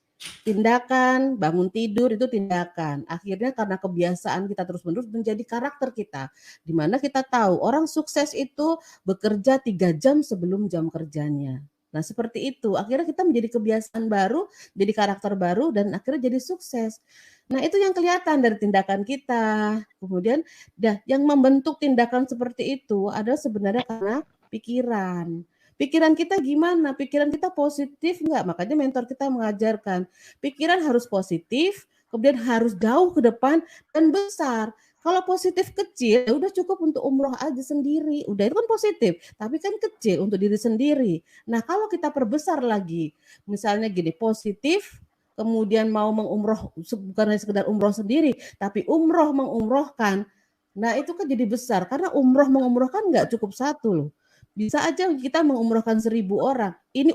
Tindakan, bangun tidur itu tindakan. Akhirnya karena kebiasaan kita terus-menerus menjadi karakter kita. Di mana kita tahu orang sukses itu bekerja 3 jam sebelum jam kerjanya. Nah, seperti itu. Akhirnya kita menjadi kebiasaan baru, jadi karakter baru, dan akhirnya jadi sukses. Nah, itu yang kelihatan dari tindakan kita. Kemudian, yang membentuk tindakan seperti itu adalah sebenarnya karena pikiran. Pikiran kita gimana? Pikiran kita positif nggak? Makanya mentor kita mengajarkan, pikiran harus positif, kemudian harus jauh ke depan dan besar. Kalau positif kecil, ya udah cukup untuk umroh aja sendiri. Udah itu kan positif, tapi kan kecil untuk diri sendiri. Nah, kalau kita perbesar lagi, misalnya gini, positif, kemudian mau mengumroh, bukan hanya sekedar umroh sendiri, tapi umroh mengumrohkan. Nah itu kan jadi besar karena umroh mengumrohkan nggak cukup satu loh. Bisa aja kita mengumrohkan 1.000 orang. Ini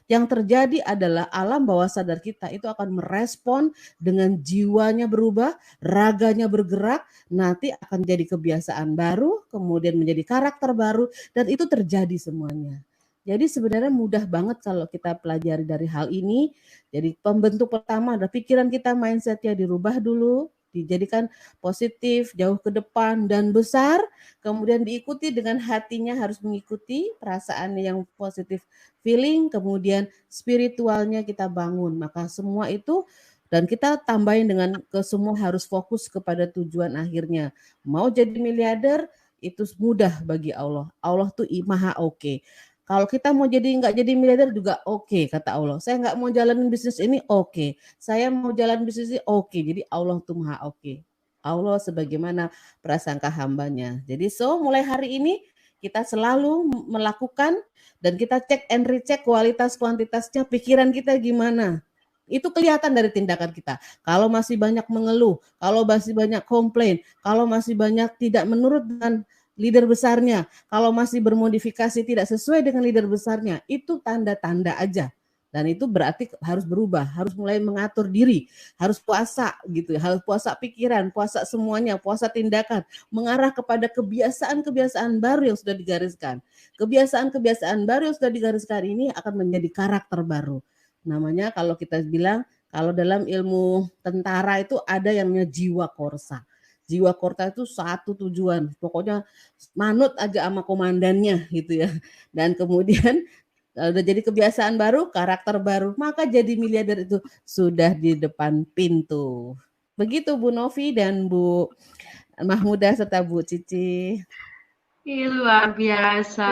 yang terjadi adalah alam bawah sadar kita itu akan merespon dengan jiwanya berubah, raganya bergerak, nanti akan jadi kebiasaan baru, kemudian menjadi karakter baru, dan itu terjadi semuanya. Jadi sebenarnya mudah banget kalau kita pelajari dari hal ini. Jadi pembentuk pertama adalah pikiran kita, mindsetnya dirubah dulu, dijadikan positif, jauh ke depan dan besar, kemudian diikuti dengan hatinya harus mengikuti perasaan yang positif feeling, kemudian spiritualnya kita bangun. Maka semua itu dan kita tambahin dengan semua harus fokus kepada tujuan akhirnya. Mau jadi miliarder itu mudah bagi Allah. Allah tuh maha oke. Kalau kita mau nggak jadi miliarder juga oke, kata Allah. Saya nggak mau jalanin bisnis ini oke. Saya mau jalan bisnis ini oke. Jadi Allah tuh maha oke. Allah sebagaimana prasangka hambanya. Jadi mulai hari ini kita selalu melakukan dan kita cek and recheck kualitas kuantitasnya, pikiran kita gimana. Itu kelihatan dari tindakan kita. Kalau masih banyak mengeluh, kalau masih banyak komplain, kalau masih banyak tidak menurut dengan leader besarnya, kalau masih bermodifikasi tidak sesuai dengan leader besarnya, itu tanda-tanda aja. Dan itu berarti harus berubah, harus mulai mengatur diri, harus puasa gitu, harus puasa pikiran, puasa semuanya, puasa tindakan, mengarah kepada kebiasaan-kebiasaan baru yang sudah digariskan. Kebiasaan-kebiasaan baru yang sudah digariskan ini akan menjadi karakter baru. Namanya kalau kita bilang, kalau dalam ilmu tentara itu ada yang namanya jiwa korsa. Jiwa korsa itu satu tujuan, pokoknya manut aja sama komandannya gitu ya. Dan kemudian udah jadi kebiasaan baru, karakter baru, maka jadi miliarder itu sudah di depan pintu. Begitu Bu Novi dan Bu Mahmudah serta Bu Cici. Luar biasa,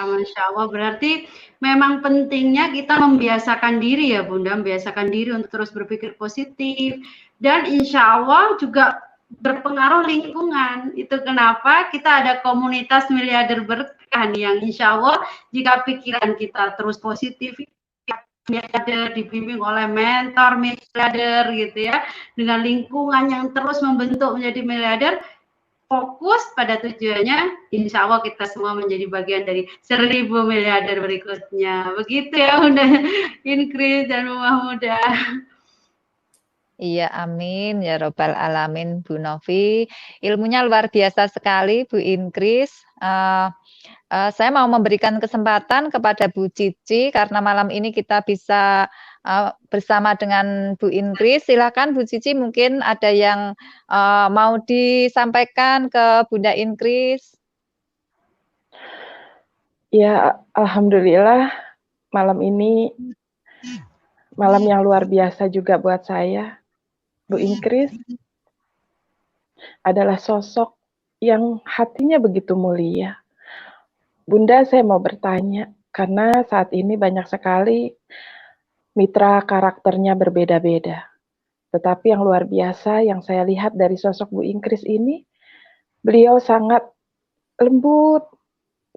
Masya Allah. Berarti memang pentingnya kita membiasakan diri ya Bunda, membiasakan diri untuk terus berpikir positif. Dan insya Allah juga berpengaruh lingkungan. Itu kenapa kita ada komunitas miliarder berkah yang insya Allah jika pikiran kita terus positif, miliarder dibimbing oleh mentor miliarder gitu ya, dengan lingkungan yang terus membentuk menjadi miliarder, fokus pada tujuannya, insya Allah kita semua menjadi bagian dari 1.000 miliarder berikutnya. Begitu ya Bunda Inkris dan Mahmudah. Iya, amin ya robbal alamin Bu Novi. Ilmunya luar biasa sekali Bu Inkris. Saya mau memberikan kesempatan kepada Bu Cici karena malam ini kita bisa bersama dengan Bu Inkris. Silakan Bu Cici, mungkin ada yang mau disampaikan ke Bunda Inkris. Ya, alhamdulillah malam ini malam yang luar biasa juga buat saya. Bu Inkris adalah sosok yang hatinya begitu mulia. Bunda, saya mau bertanya, karena saat ini banyak sekali mitra karakternya berbeda-beda. Tetapi yang luar biasa yang saya lihat dari sosok Bu Inkris ini, beliau sangat lembut,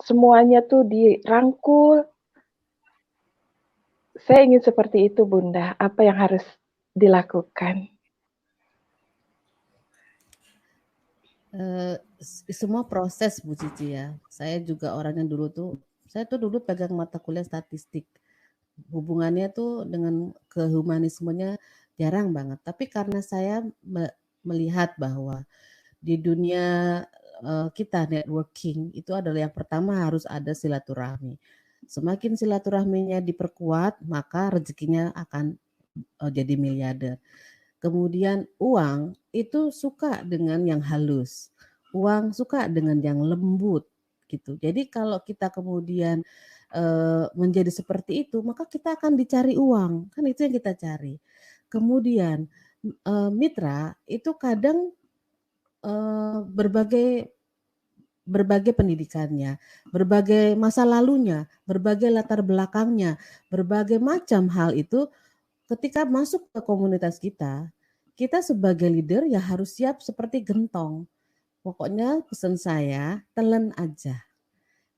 semuanya tuh dirangkul. Saya ingin seperti itu Bunda, apa yang harus dilakukan? Semua proses Bu Cici ya. Saya juga orangnya saya tuh dulu pegang mata kuliah statistik. Hubungannya tuh dengan kehumanismenya jarang banget. Tapi karena saya melihat bahwa di dunia kita networking itu adalah yang pertama harus ada silaturahmi. Semakin silaturahminya diperkuat, maka rezekinya akan jadi miliarder. Kemudian uang itu suka dengan yang halus. Uang suka dengan yang lembut gitu. Jadi kalau kita kemudian menjadi seperti itu, maka kita akan dicari uang. Kan itu yang kita cari. Kemudian mitra itu kadang berbagai pendidikannya, berbagai masa lalunya, berbagai latar belakangnya, berbagai macam hal itu. Ketika masuk ke komunitas kita sebagai leader ya harus siap seperti gentong. Pokoknya pesan saya, telan aja.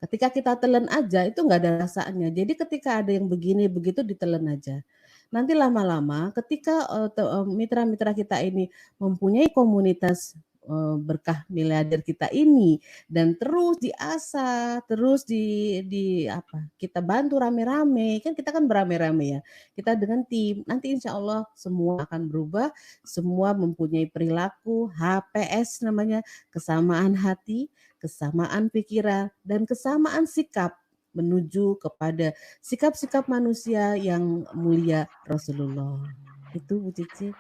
Ketika kita telan aja itu nggak ada rasanya. Jadi ketika ada yang begini begitu ditelan aja. Nanti lama-lama ketika mitra-mitra kita ini mempunyai komunitas berkah miliarder kita ini, dan terus diasah, terus kita bantu rame-rame, kan kita kan beramai-ramai ya, kita dengan tim, nanti insya Allah semua akan berubah, semua mempunyai perilaku HPS namanya, kesamaan hati, kesamaan pikiran, dan kesamaan sikap menuju kepada sikap-sikap manusia yang mulia Rasulullah. Itu Bu Cici.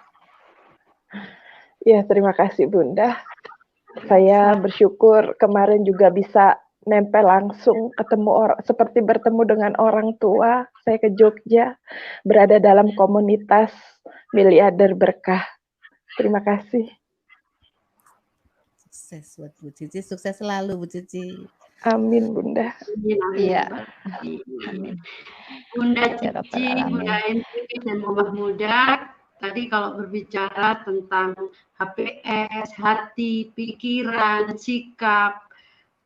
Ya, terima kasih Bunda. Saya bersyukur kemarin juga bisa nempel langsung ketemu orang, seperti bertemu dengan orang tua. Saya ke Jogja, berada dalam komunitas miliarder berkah. Terima kasih. Sukses buat Bu Cici, sukses selalu Bu Cici. Amin Bunda. Iya. Bunda Cici, Bunda Enti, dan Mama Muda. Tadi kalau berbicara tentang HPS, hati, pikiran, sikap,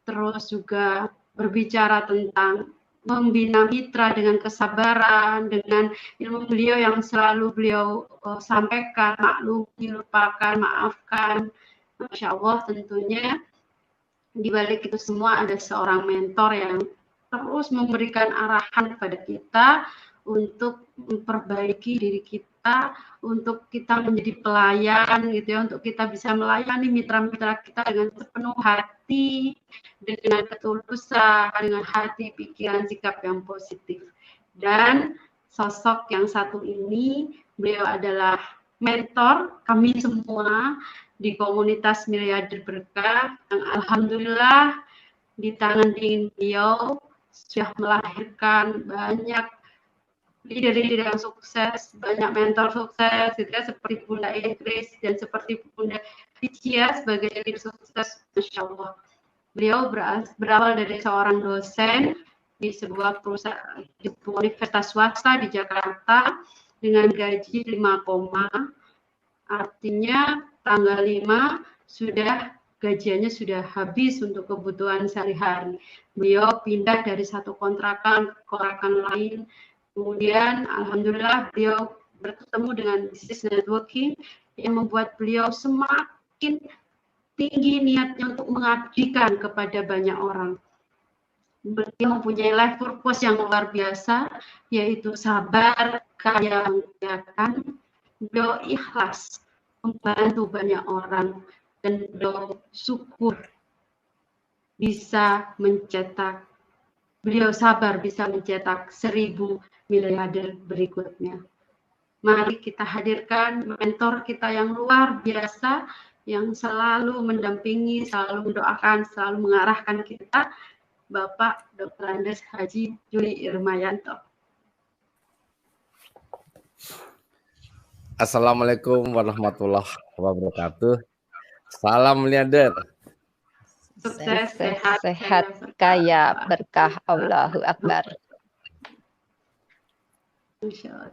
terus juga berbicara tentang membina mitra dengan kesabaran, dengan ilmu beliau yang selalu beliau sampaikan, maklumi, lupakan, maafkan. Masya Allah, tentunya di balik itu semua ada seorang mentor yang terus memberikan arahan kepada kita untuk memperbaiki diri kita, untuk kita menjadi pelayan gitu ya, untuk kita bisa melayani mitra-mitra kita dengan sepenuh hati, dengan ketulusan, dengan hati, pikiran, sikap yang positif. Dan sosok yang satu ini, beliau adalah mentor kami semua di komunitas miliarder berkah, yang alhamdulillah di tangan dingin beliau sudah melahirkan banyak leader-leader yang sukses, banyak mentor sukses, gitu ya, seperti Bunda Idris dan seperti Bunda Vicia sebagai leader sukses, Masya Allah. Beliau berawal dari seorang dosen di sebuah perusahaan, di universitas swasta di Jakarta dengan gaji 5, artinya tanggal 5 sudah gajiannya sudah habis untuk kebutuhan sehari-hari. Beliau pindah dari satu kontrakan ke kontrakan lain. Kemudian alhamdulillah beliau bertemu dengan bisnis networking yang membuat beliau semakin tinggi niatnya untuk mengabdikan kepada banyak orang. Beliau mempunyai life purpose yang luar biasa, yaitu sabar, kaya mengerjakan. Beliau ikhlas membantu banyak orang, dan beliau syukur bisa mencetak, beliau sabar bisa mencetak 1000 miliarder berikutnya. Mari kita hadirkan mentor kita yang luar biasa, yang selalu mendampingi, selalu mendoakan, selalu mengarahkan kita, Bapak Dr. Andes Haji Juli Irmayanto. Assalamualaikum warahmatullahi wabarakatuh. Salam miliarder. Sukses, sehat, kaya, berkah, Allahu Akbar.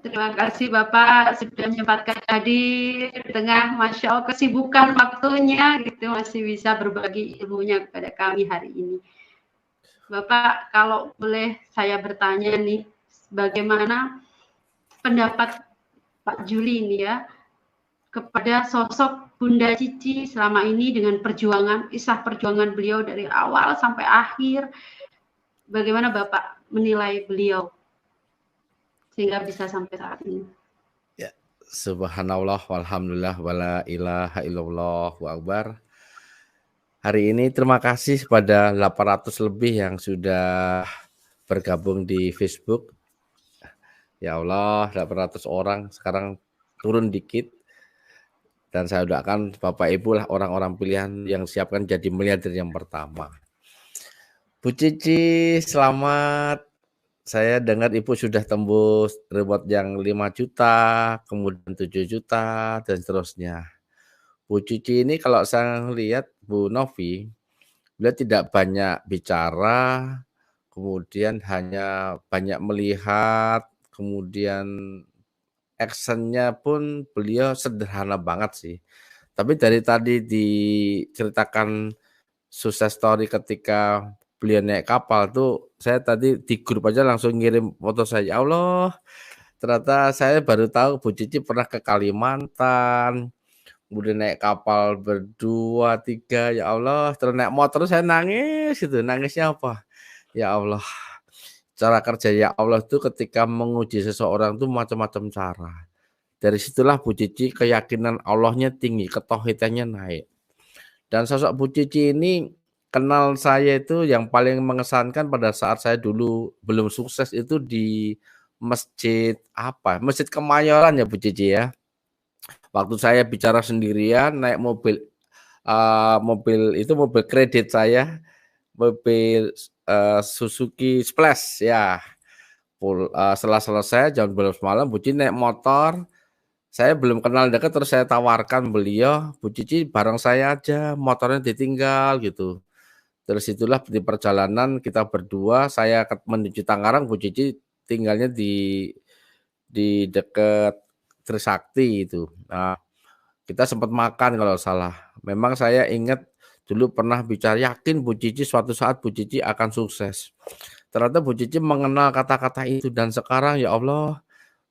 Terima kasih Bapak sudah menyempatkan hadir di tengah Masya Allah kesibukan waktunya, gitu masih bisa berbagi ilmunya kepada kami hari ini. Bapak, kalau boleh saya bertanya nih, bagaimana pendapat Pak Juli ini ya kepada sosok Bunda Cici selama ini dengan perjuangan, kisah perjuangan beliau dari awal sampai akhir, bagaimana Bapak menilai beliau sehingga bisa sampai saat ini? Ya, subhanallah walhamdulillah wala ilaha illallah wa akbar. Hari ini terima kasih kepada 800 lebih yang sudah bergabung di Facebook. Ya Allah, 800 orang, sekarang turun dikit. Dan saya doakan Bapak Ibu lah orang-orang pilihan yang siapkan jadi miliarder yang pertama. Bu Cici, selamat. Saya dengar Ibu sudah tembus reward yang 5 juta, kemudian 7 juta, dan seterusnya. Bu Cici ini kalau saya lihat Bu Novi, beliau tidak banyak bicara, kemudian hanya banyak melihat, kemudian actionnya pun beliau sederhana banget sih. Tapi dari tadi diceritakan sukses story ketika beliau naik kapal tuh, saya tadi di grup aja langsung ngirim foto saya. Ya Allah, ternyata saya baru tahu Bu Cici pernah ke Kalimantan, kemudian naik kapal berdua, tiga, ya Allah, terus naik motor saya nangis itu, nangisnya apa? Ya Allah, cara kerja ya Allah itu ketika menguji seseorang itu macam-macam cara. Dari situlah Bu Cici keyakinan Allahnya tinggi, ketauhidannya naik. Dan sosok Bu Cici ini kenal saya itu yang paling mengesankan pada saat saya dulu belum sukses itu di masjid apa? Masjid Kemayoran ya Bu Cici ya. Waktu saya bicara sendirian naik mobil mobil kredit saya, mobil Suzuki Splash ya. Setelah selesai jam 12 malam Bu Cici naik motor. Saya belum kenal dekat terus saya tawarkan beliau, Bu Cici bareng saya aja, motornya ditinggal gitu. Terus itulah di perjalanan kita berdua, saya menuju Tangerang, Bu Cici tinggalnya di dekat Trisakti itu. Nah, kita sempat makan kalau salah. Memang saya ingat dulu pernah bicara yakin Bu Cici suatu saat Bu Cici akan sukses. Ternyata Bu Cici mengenal kata-kata itu dan sekarang ya Allah,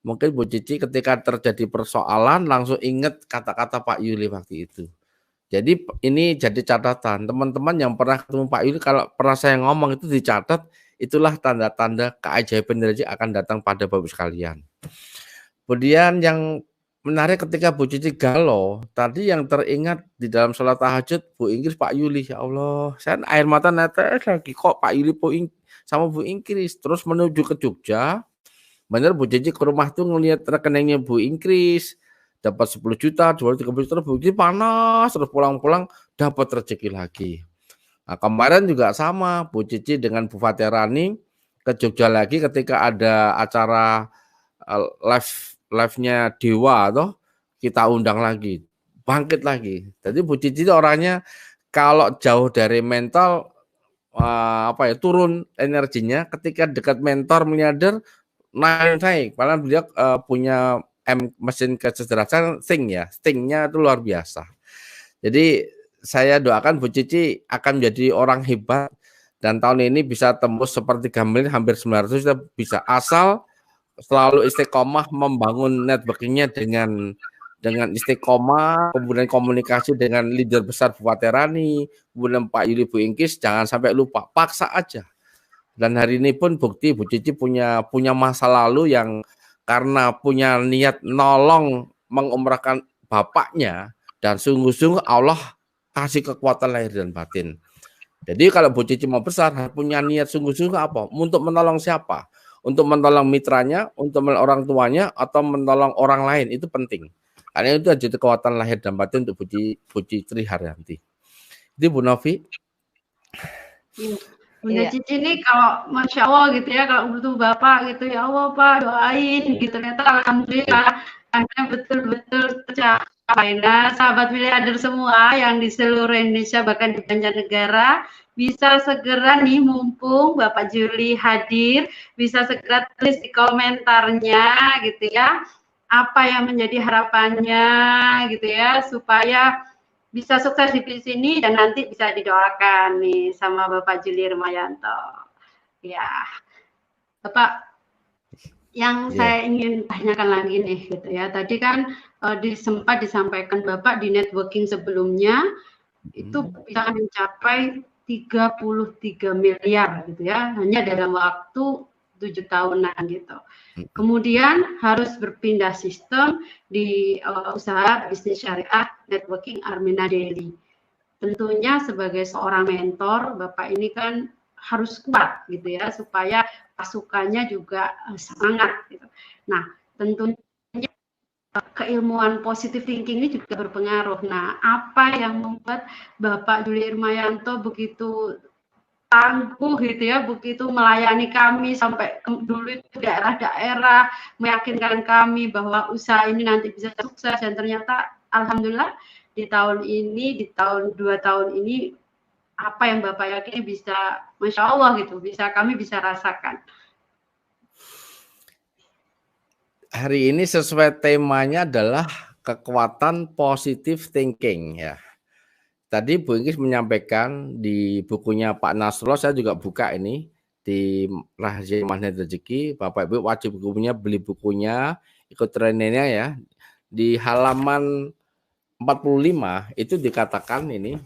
mungkin Bu Cici ketika terjadi persoalan langsung ingat kata-kata Pak Yuli waktu itu. Jadi ini jadi catatan teman-teman yang pernah ketemu Pak Yuli, kalau pernah saya ngomong itu dicatat, itulah tanda-tanda keajaiban rezeki akan datang pada Bapak sekalian. Kemudian yang menarik ketika Bu Cici galau, tadi yang teringat di dalam sholat tahajud Bu Ingkris Pak Yuli, ya Allah, saya air mata netes lagi kok Pak Yuli sama Bu Ingkris terus menuju ke Jogja. Bener Bu Cici ke rumah tuh ngelihat rekeningnya Bu Ingkris dapat 10 juta, 230 juta, Bu Cici panas, terus pulang-pulang dapat rezeki lagi. Nah, kemarin juga sama, Bu Cici dengan Bu Fatirani ke Jogja lagi ketika ada acara live-nya Dewa toh, kita undang lagi, bangkit lagi. Jadi Bu Cici itu orangnya kalau jauh dari mental turun energinya, ketika dekat mentor miliarder naik. Padahal beliau punya mesin kecerdasan Sting-nya itu luar biasa. Jadi saya doakan Bu Cici akan menjadi orang hebat dan tahun ini bisa tembus sepertiga miliar, hampir 900 kita bisa, asal selalu istiqomah membangun networking-nya dengan istiqomah, kemudian komunikasi dengan leader besar Bu Fatirani, kemudian Pak Yuli, Bu Ingkris, jangan sampai lupa, paksa aja. Dan hari ini pun bukti Bu Cici punya masa lalu yang karena punya niat nolong mengumrahkan bapaknya dan sungguh-sungguh Allah kasih kekuatan lahir dan batin. Jadi kalau Bu Cici mau besar punya niat sungguh-sungguh apa? Untuk menolong siapa? Untuk menolong mitranya, untuk menolong orang tuanya, atau menolong orang lain, itu penting. Karena itu jadi kekuatan lahir dan batin untuk Bu Cici Haryanti. Itu Bu Novi. Bunda Cici ini kalau Masya Allah gitu ya, kalau butuh Bapak gitu, ya Allah Pak doain gitu, ternyata alhamdulillah karena betul-betul tercapai. Nah sahabat miliarder semua yang di seluruh Indonesia bahkan di mancanegara bisa segera nih, mumpung Bapak Juli hadir, bisa segera tulis di komentarnya gitu ya, apa yang menjadi harapannya gitu ya, supaya bisa sukses di sini dan nanti bisa didoakan nih sama Bapak Juli Rumayanto. Ya, Bapak, yang saya ingin tanyakan lagi nih gitu ya. Tadi kan sempat disampaikan Bapak di networking sebelumnya itu bisa mencapai 33 miliar gitu ya, hanya dalam waktu 7 tahunan gitu. Kemudian harus berpindah sistem di usaha bisnis syariah networking Armina Daily. Tentunya sebagai seorang mentor, Bapak ini kan harus kuat gitu ya, supaya pasukannya juga semangat gitu. Nah, tentunya keilmuan positive thinking ini juga berpengaruh. Nah, apa yang membuat Bapak Juli Rumayanto begitu tangguh gitu ya, begitu melayani kami sampai dulu itu daerah-daerah, meyakinkan kami bahwa usaha ini nanti bisa sukses, dan ternyata alhamdulillah di tahun 2 tahun ini apa yang Bapak yakini bisa, Masya Allah gitu, kami bisa rasakan. Hari ini sesuai temanya adalah kekuatan positive thinking ya. Tadi Bu Ingkris menyampaikan di bukunya Pak Nasrullah, saya juga buka ini di Rahasia Magnet Rezeki. Bapak Ibu wajib beli bukunya, ikut trainingnya ya. Di halaman 45 itu dikatakan ini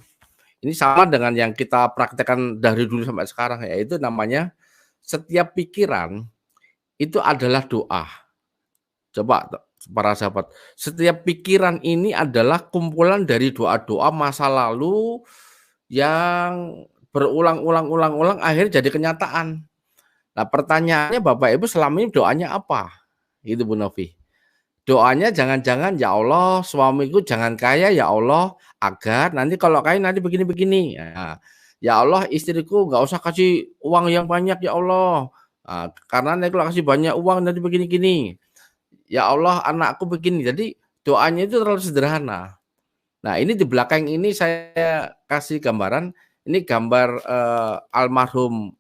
sama dengan yang kita praktekkan dari dulu sampai sekarang, yaitu namanya setiap pikiran itu adalah doa. Coba para sahabat, setiap pikiran ini adalah kumpulan dari doa-doa masa lalu yang berulang-ulang akhirnya jadi kenyataan. Nah, pertanyaannya Bapak Ibu selama ini doanya apa? Itu Bu Novi. Doanya jangan-jangan ya Allah suamiku jangan kaya ya Allah agar nanti kalau kaya nanti begini-begini. Ya Allah istriku nggak usah kasih uang yang banyak ya Allah. Karena nanti kalau kasih banyak uang nanti begini-gini. Ya Allah anakku begini. Jadi doanya itu terlalu sederhana. Nah ini di belakang ini saya kasih gambaran. Ini gambar almarhum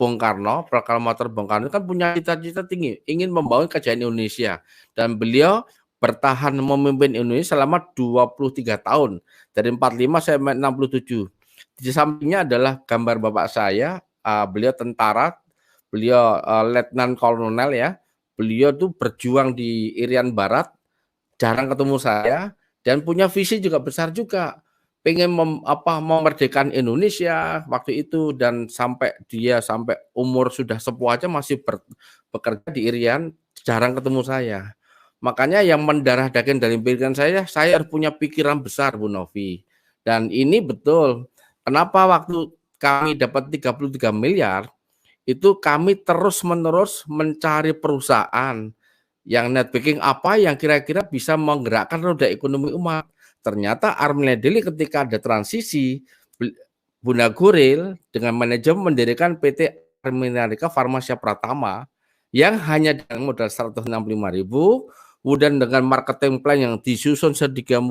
Bung Karno, proklamator Bung Karno kan punya cita-cita tinggi, ingin membangun kejayaan Indonesia. Dan beliau bertahan memimpin Indonesia selama 23 tahun. Dari 45 sampai 67. Di sampingnya adalah gambar bapak saya, beliau tentara, beliau letnan kolonel ya. Beliau tuh berjuang di Irian Barat, jarang ketemu saya, dan punya visi juga besar juga. Pengen memerdekakan Indonesia waktu itu, dan sampai umur sudah sepuh aja masih bekerja di Irian, jarang ketemu saya. Makanya yang mendarah daging dari pikiran saya harus punya pikiran besar Bu Novi. Dan ini betul. Kenapa waktu kami dapat 33 miliar itu kami terus-menerus mencari perusahaan yang net banking apa yang kira-kira bisa menggerakkan roda ekonomi umat. Ternyata Armledeli ketika ada transisi, Bunda Guril dengan manajemen mendirikan PT Arminarika Farmasia Pratama yang hanya dengan modal 165.000, kemudian dengan marketing plan yang disusun sedemikian.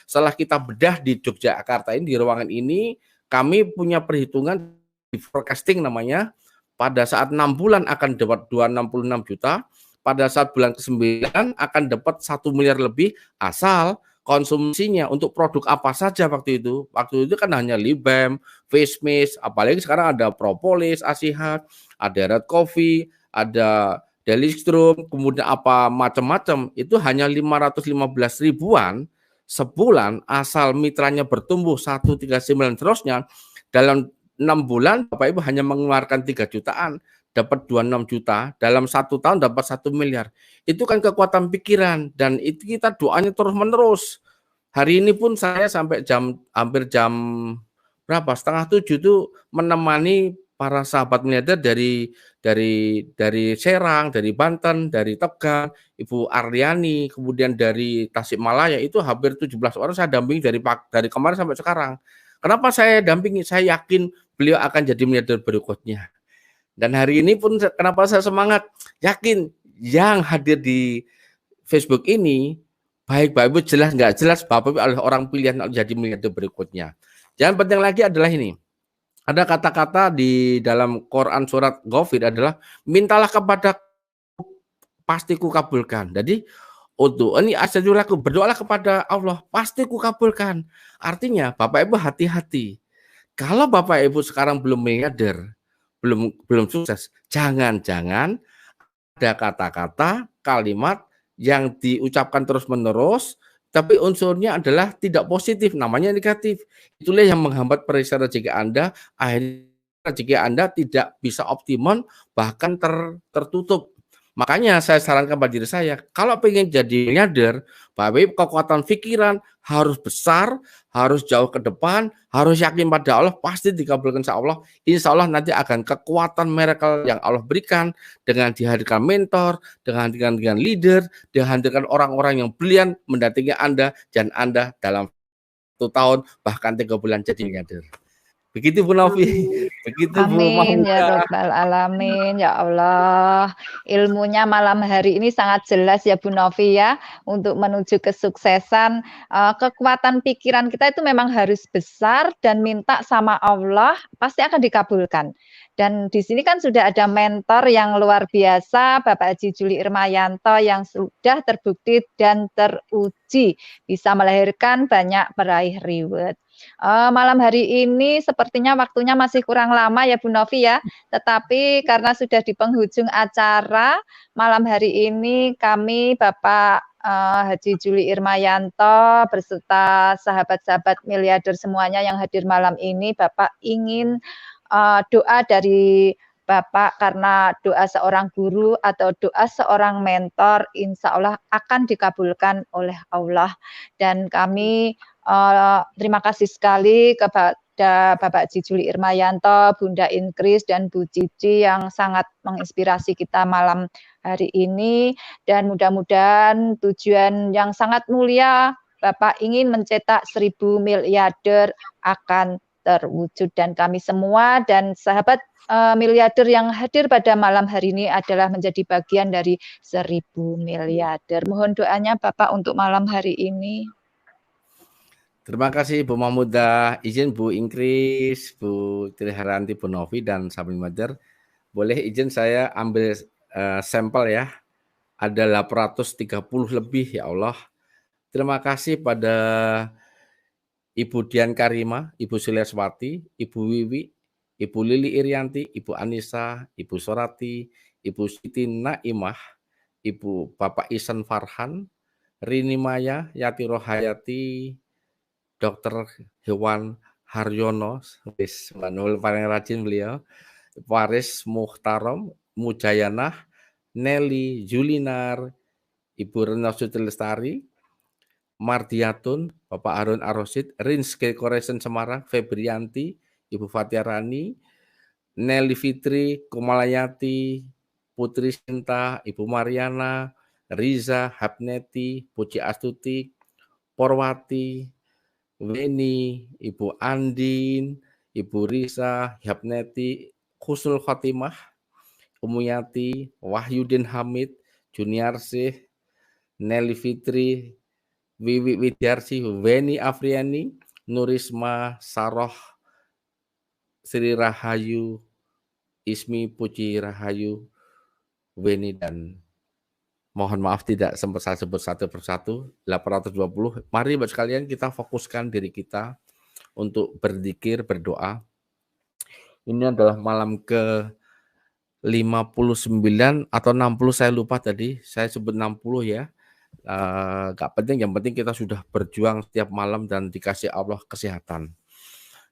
Setelah kita bedah di Yogyakarta ini, di ruangan ini, kami punya perhitungan di forecasting namanya, pada saat 6 bulan akan dapat 266 juta, pada saat bulan ke-9 akan dapat 1 miliar lebih, asal konsumsinya untuk produk apa saja waktu itu. Waktu itu kan hanya Libem, face mist, apalagi sekarang ada propolis, Asihat, ada red coffee, ada Delistrum, kemudian apa macam-macam. Itu hanya 515 ribuan sebulan, asal mitranya bertumbuh 139 terusnya. Dalam 6 bulan Bapak Ibu hanya mengeluarkan 3 jutaan, dapat 26 juta, dalam 1 tahun dapat 1 miliar. Itu kan kekuatan pikiran, dan itu kita doanya terus menerus. Hari ini pun saya sampai hampir jam berapa, 6:30 itu menemani para sahabat miliarder dari Serang, dari Banten, dari Tegal, Ibu Aryani, kemudian dari Tasikmalaya, itu hampir 17 orang saya dampingi dari kemarin sampai sekarang. Kenapa saya dampingi? Saya yakin beliau akan jadi miliarder berikutnya. Dan hari ini pun kenapa saya semangat, yakin yang hadir di Facebook ini, baik Bapak Ibu jelas nggak jelas, Bapak Ibu adalah orang pilihan jadi miliarder berikutnya. Yang penting lagi adalah ini, ada kata-kata di dalam Quran surat Ghafir adalah, mintalah kepada pasti kukabulkan. Jadi ini astajibulakum, berdoalah kepada Allah, pasti kukabulkan. Artinya Bapak Ibu hati-hati. Kalau Bapak Ibu sekarang belum miliarder, belum sukses, jangan-jangan ada kata-kata, kalimat yang diucapkan terus-menerus, tapi unsurnya adalah tidak positif, namanya negatif. Itulah yang menghambat perisai rezeki Anda, akhirnya rezeki Anda tidak bisa optimal, bahkan tertutup. Makanya saya sarankan pada diri saya, kalau pengen jadi miliarder, Bapak kekuatan pikiran harus besar, harus jauh ke depan, harus yakin pada Allah, pasti dikabulkan insya Allah. Insya Allah nanti akan kekuatan miracle yang Allah berikan dengan dihadirkan mentor, dengan leader, dihadirkan orang-orang yang brilian mendampingi Anda, dan Anda dalam 1 tahun bahkan 3 bulan jadi miliarder. Begitu Bu Novi, begitu Bu Amin Mahmuda. ya Rabbal Alamin, ya Allah. Ilmunya malam hari ini sangat jelas ya Bu Novi ya, untuk menuju kesuksesan. Kekuatan pikiran kita itu memang harus besar, dan minta sama Allah pasti akan dikabulkan. Dan di sini kan sudah ada mentor yang luar biasa, Bapak Haji Juli Irmayanto, yang sudah terbukti dan teruji bisa melahirkan banyak peraih reward. Malam hari ini sepertinya waktunya masih kurang lama ya Bu Novi ya, tetapi karena sudah di penghujung acara, malam hari ini kami Bapak Haji Juli Irmayanto beserta sahabat-sahabat miliarder semuanya yang hadir malam ini, Bapak ingin doa dari Bapak, karena doa seorang guru atau doa seorang mentor insya Allah akan dikabulkan oleh Allah. Dan kami terima kasih sekali kepada Bapak Haji Juli Irmayanto, Bunda Inkris, dan Bu Cici yang sangat menginspirasi kita malam hari ini. Dan mudah-mudahan tujuan yang sangat mulia Bapak ingin mencetak 1000 miliarder akan terwujud. Dan kami semua dan sahabat miliarder yang hadir pada malam hari ini adalah menjadi bagian dari 1000 miliarder. Mohon doanya Bapak untuk malam hari ini. Terima kasih Bu Mahmudah. Izin Bu Inkris, Bu Triharanti, Bu Novi, dan sahabat miliarder. Boleh izin saya ambil sampel ya. Ada 830 lebih ya Allah. Terima kasih pada Ibu Dian Karima, Ibu Suliaswati, Ibu Wiwi, Ibu Lili Irianti, Ibu Anissa, Ibu Sorati, Ibu Siti Naimah, Ibu Bapak Isan Farhan, Rini Maya, Yati Rohayati, Dr. Hewan Haryono, Manul paling rajin beliau, Waris Muhtarom, Mujayanah, Nelly Julinar, Ibu Rena Sutilestari, Mardiatun, Bapak Harun Arosid, Rinske Koresen Semarang, Febrianti, Ibu Fatiarani, Nelly Fitri, Kumalayati, Putri Sinta, Ibu Mariana, Riza, Habneti, Puji Astuti, Porwati, Weni, Ibu Andin, Ibu Risa, Habneti, Husnul Khotimah, Umuyati, Wahyudin Hamid, Juniarsih, Nelly Fitri, Wiwi Widyarsi, Weni Afriani, Nurisma, Saroh, Sri Rahayu, Ismi Puji Rahayu, Weni, dan mohon maaf tidak sempat saya sebut satu persatu, 820. Mari Bapak sekalian kita fokuskan diri kita untuk berzikir, berdoa. Ini adalah malam ke 59 atau 60, saya lupa tadi, saya sebut 60 ya. Gak penting, yang penting kita sudah berjuang setiap malam dan dikasih Allah kesehatan.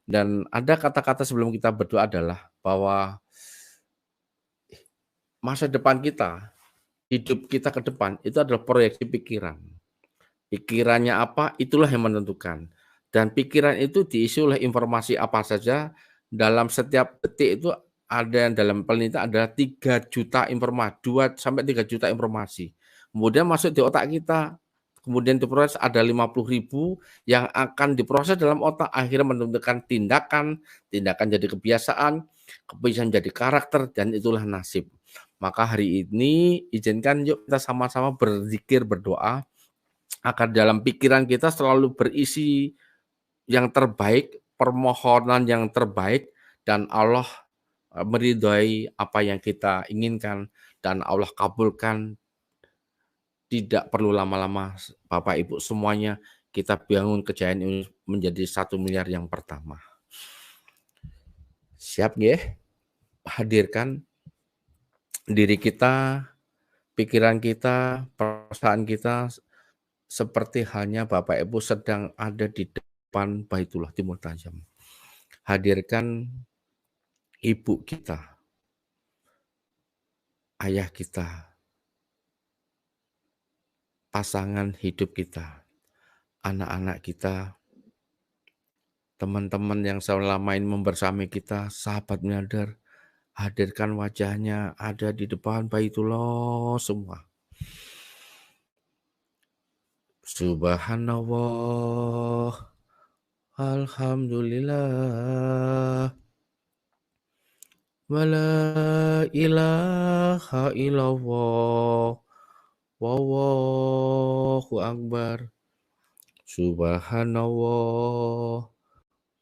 Dan ada kata-kata sebelum kita berdoa adalah bahwa masa depan kita, hidup kita ke depan itu adalah proyeksi pikiran. Pikirannya apa, itulah yang menentukan. Dan pikiran itu diisi oleh informasi apa saja. Dalam setiap detik itu ada yang dalam penelitian adalah 3 juta informasi, 2 sampai 3 juta informasi. Kemudian masuk di otak kita, kemudian diproses ada 50.000 yang akan diproses dalam otak, akhirnya menentukan tindakan jadi kebiasaan jadi karakter, dan itulah nasib. Maka hari ini izinkan yuk kita sama-sama berzikir, berdoa, agar dalam pikiran kita selalu berisi yang terbaik, permohonan yang terbaik, dan Allah meridhai apa yang kita inginkan, dan Allah kabulkan. Tidak perlu lama-lama Bapak Ibu semuanya, kita bangun kejayaan ini menjadi 1 miliar yang pertama. Siap nggih? Hadirkan diri kita, pikiran kita, perasaan kita seperti halnya Bapak Ibu sedang ada di depan Baitullah Timur Tajam. Hadirkan ibu kita, ayah kita, pasangan hidup kita, anak-anak kita, teman-teman yang selama ini membersamai kita, sahabat miliarder, hadirkan wajahnya ada di depan Baitullah semua. Subhanallah, alhamdulillah, wala ilaha illallah, wallahu akbar. Subhanallah,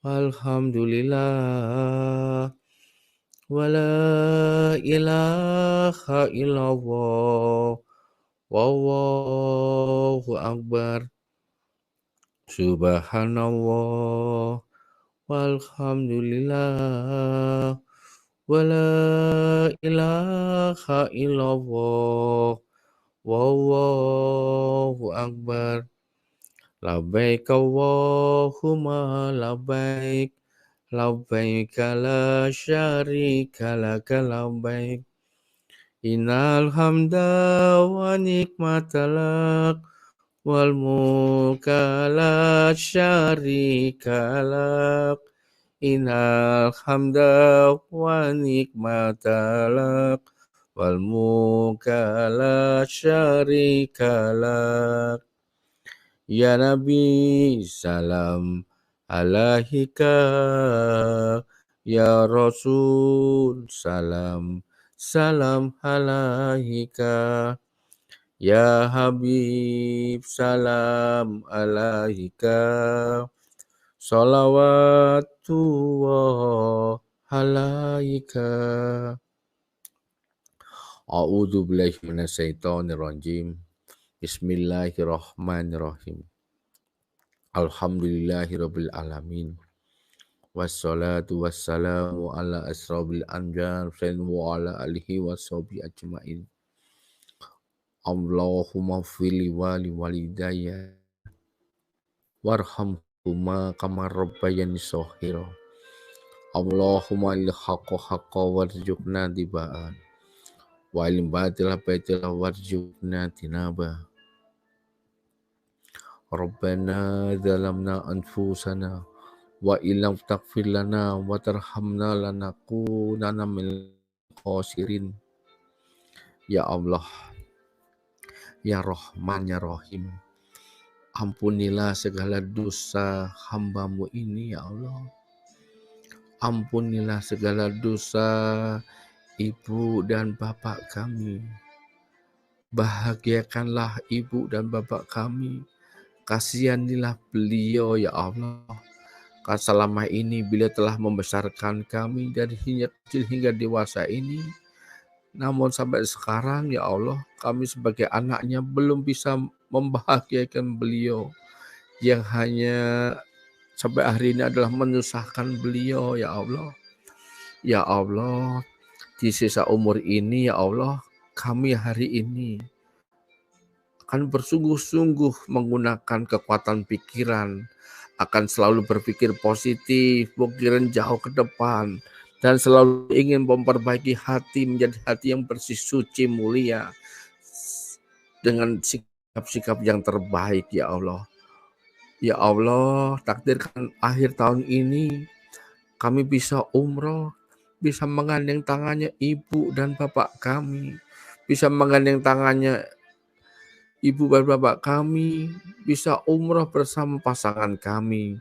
alhamdulillah, wala ilaha illallah, wallahu akbar. Subhanallah, walhamdulillah, wala ilaha illallah, wallahu akbar. Labbaik Allahumma labbaik. Labbaik la syarika laka labbaik. Innal hamda wa nikmata lak wal mulka la syarika lak. Innal hamda wa nikmata lak wal mulka la syarika lak. Ya Nabi salam alaika, ya Rasul salam alaika, ya Habib salam alaika, salawatullah alaika. A'udzu billahi minasyaitonir rajim. Bismillahirrahmanirrahim. Alhamdulillahirabbil alamin. Wassalatu wassalamu ala asrofil anbiya wa ala alihi washabihi ajmain. Allahumma fili wali walidayya warhamhuma kama rabbayani shaghira. Allahumma il haqqa haqqa warzuqna tibaan wa il batila batila warzuqna tinaba. Rabbana zalamna anfusana wa illam taghfir lana wa tarhamna lanakunanna minal khasirin. Ya Allah, ya Rahman, ya Rahim, ampunilah segala dosa hamba-Mu ini, ya Allah. Ampunilah segala dosa ibu dan bapak kami. Bahagiakanlah ibu dan bapak kami. Kasihanilah beliau, ya Allah. Karena selama ini beliau telah membesarkan kami dari kecil hingga dewasa ini. Namun sampai sekarang, ya Allah, kami sebagai anaknya belum bisa membahagiakan beliau. Yang hanya sampai hari ini adalah menyusahkan beliau, ya Allah. Ya Allah, di sisa umur ini, ya Allah, kami hari ini akan bersungguh-sungguh menggunakan kekuatan pikiran, akan selalu berpikir positif, pikiran jauh ke depan, dan selalu ingin memperbaiki hati menjadi hati yang bersih, suci, mulia, dengan sikap-sikap yang terbaik, ya Allah. Ya Allah, takdirkan akhir tahun ini kami bisa umroh, bisa menggandeng tangannya ibu dan bapak kami, bisa menggandeng tangannya ibu dan bapak kami, bisa umroh bersama pasangan kami,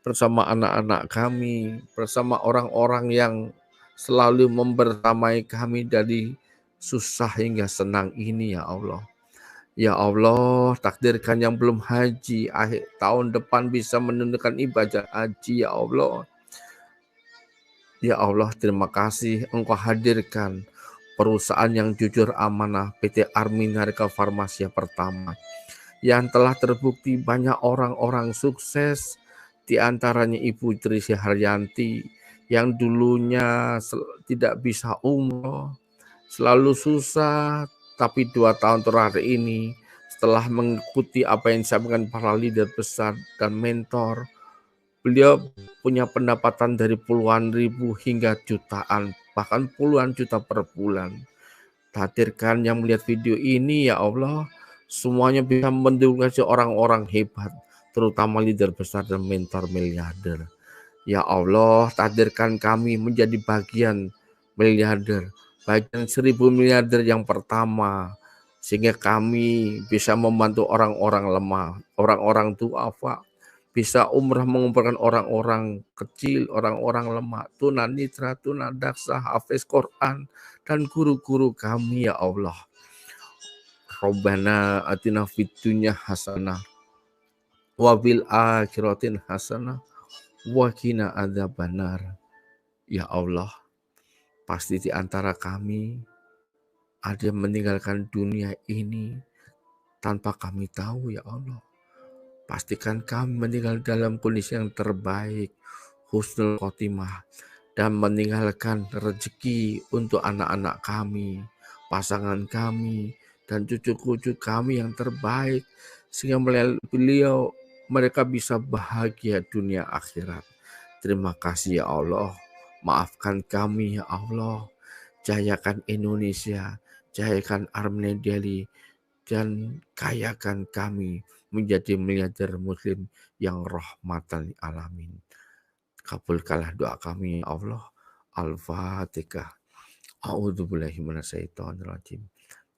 bersama anak-anak kami, bersama orang-orang yang selalu membersamai kami dari susah hingga senang ini, ya Allah. Ya Allah, takdirkan yang belum haji, akhir tahun depan bisa menunaikan ibadah haji, ya Allah. Ya Allah, terima kasih Engkau hadirkan perusahaan yang jujur amanah, PT Armin Harga Farmasia Pertama, yang telah terbukti banyak orang-orang sukses, di antaranya Ibu Trisy Haryanti, yang dulunya tidak bisa umroh, selalu susah, tapi 2 tahun terakhir ini, setelah mengikuti apa yang disampaikan para leader besar dan mentor, beliau punya pendapatan dari puluhan ribu hingga jutaan, bahkan puluhan juta per bulan. Hadirkan yang melihat video ini, ya Allah, semuanya bisa mendukung orang-orang hebat, terutama leader besar dan mentor miliarder. Ya Allah, takdirkan kami menjadi bagian miliarder, bagian 1000 miliarder yang pertama, sehingga kami bisa membantu orang-orang lemah, orang-orang duafa, bisa umrah mengumpulkan orang-orang kecil, orang-orang lemah, tunanetra, tunadaksa, hafiz Quran, dan guru-guru kami, ya Allah. Rabbana atina fid dunya hasanah wa fil akhiratin hasanah wa qina adzabannar. Ya Allah, pasti di antara kami ada yang meninggalkan dunia ini tanpa kami tahu, ya Allah. Pastikan kami meninggal dalam kondisi yang terbaik, husnul khotimah, dan meninggalkan rezeki untuk anak-anak kami, pasangan kami, dan cucu-cucu kami yang terbaik, sehingga melalui beliau mereka bisa bahagia dunia akhirat. Terima kasih ya Allah, maafkan kami ya Allah, jayakan Indonesia, jayakan Armenia Delhi, dan kayakan kami menjadi miliarder muslim yang rahmatan lil alamin. Kabulkanlah doa kami ya Allah. Al-Fatihah. A'udzubillahi minasyaitonirrajim.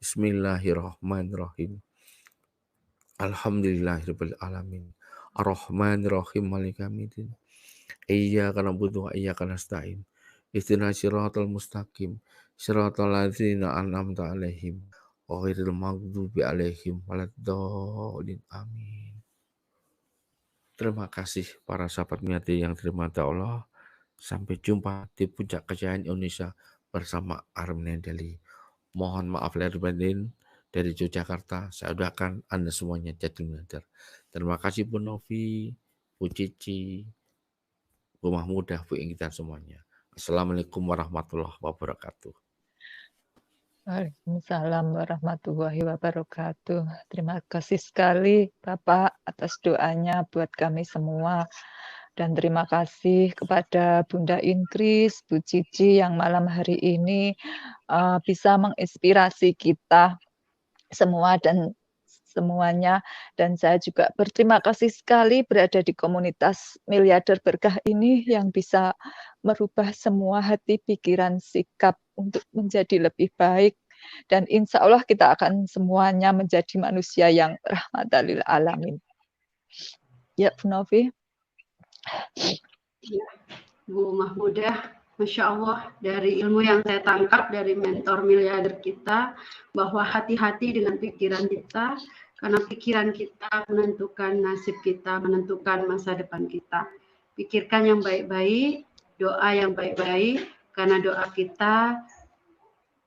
Bismillahirrahmanirrahim. Alhamdulillahirabbil alamin. Ar-Rahmanirrahim maliki yaumiddin. Iyyaka na'budu wa iyyaka nasta'in. Ihdinas siratal mustaqim. Siratal ladzina an'amta 'alaihim ghairil maghdubi 'alaihim waladdallin. Amin. Terima kasih para sahabat Miati yang dirahmati Allah. Sampai jumpa di puncak kejayaan Indonesia bersama Armenia Delhi. Mohon maaf lahir batin dari Yogyakarta. Saya doakan Anda semuanya jadi miliarder. Terima kasih Bu Novi, Bu Cici, Bu Mahmudah, Bu Ingitan semuanya. Assalamualaikum warahmatullahi wabarakatuh. Waalaikumsalam warahmatullahi wabarakatuh. Terima kasih sekali Bapak atas doanya buat kami semua. Dan terima kasih kepada Bunda Inkris, Bu Cici yang malam hari ini bisa menginspirasi kita semua dan semuanya. Dan saya juga berterima kasih sekali berada di komunitas Miliarder Berkah ini yang bisa merubah semua hati, pikiran, sikap untuk menjadi lebih baik. Dan insya Allah kita akan semuanya menjadi manusia yang rahmatan lil alamin. Ya, Bu Novi. Ya, Bu Mahmudah, Masya Allah, dari ilmu yang saya tangkap dari mentor miliarder kita, bahwa hati-hati dengan pikiran kita, karena pikiran kita menentukan nasib kita, menentukan masa depan kita. Pikirkan yang baik-baik, doa yang baik-baik, karena doa kita,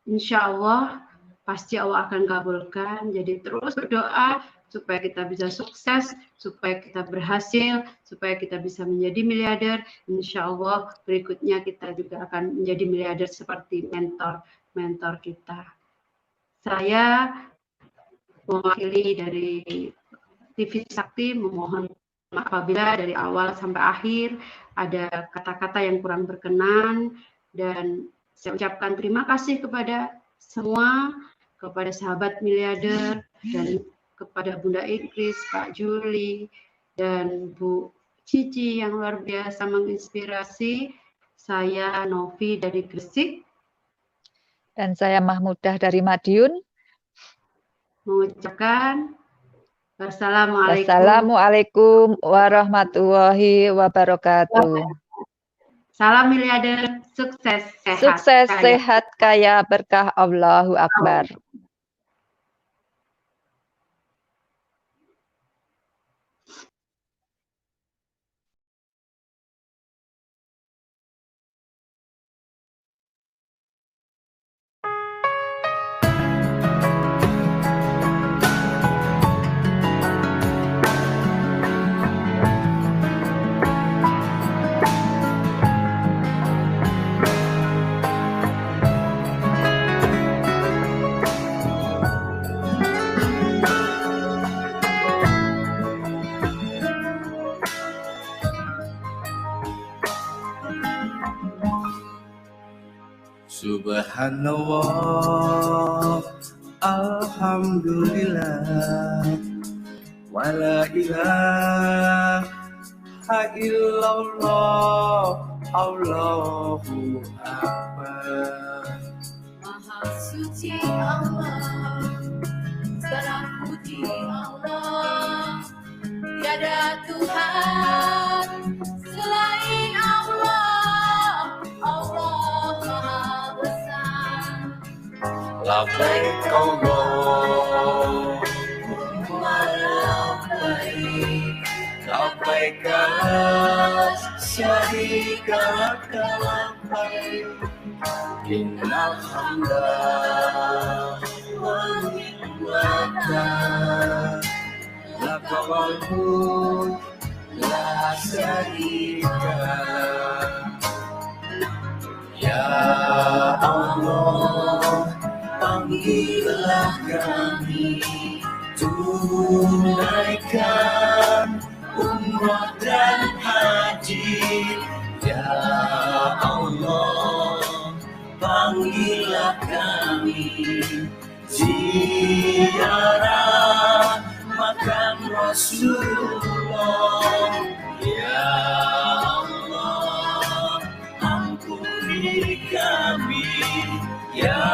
insya Allah, pasti Allah akan kabulkan. Jadi terus berdoa, supaya kita bisa sukses, supaya kita berhasil, supaya kita bisa menjadi miliarder. Insya Allah berikutnya kita juga akan menjadi miliarder seperti mentor kita. Saya mewakili dari TV Sakti memohon maaf apabila dari awal sampai akhir ada kata-kata yang kurang berkenan, dan saya ucapkan terima kasih kepada semua, kepada sahabat miliarder, dan kepada Bunda Inkris, Pak Juli, dan Bu Cici yang luar biasa menginspirasi. Saya Novi dari Gresik. Dan saya Mahmudah dari Madiun. Mengucapkan Wassalamualaikum. Wassalamualaikum warahmatullahi wabarakatuh. Salam miliarder, sukses, sehat. Sukses, kaya. sehat, kaya, berkah, Allahu Akbar. Subhanallah, alhamdulillah, wala ilaha illallah, Allahu Akbar. Maha suci Allah, segala puji Allah, tiada Tuhan selain Allah, Allah Maha Besar. Labbaik Allahumma labbaik, labbaik la syarika lak labbaik, innal hamda wa ni'mata lak wal mulk la syarika lak. Ya Allah, panggillah kami, tunaikan umrah dan haji. Ya Allah, panggillah kami, ziarah makam Rasulullah. Ya Allah, ampuni kami. Ya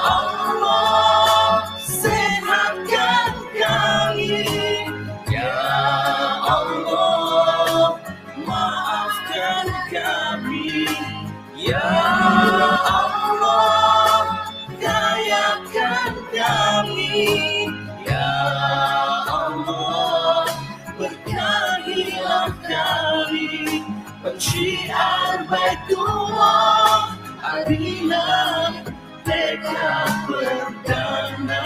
Allah, sehatkan kami. Ya Allah, maafkan kami. Ya Allah, dayakan kami. Ya Allah, berkahilah kami. Pensyiar Baitullah, harilah tekad perdana.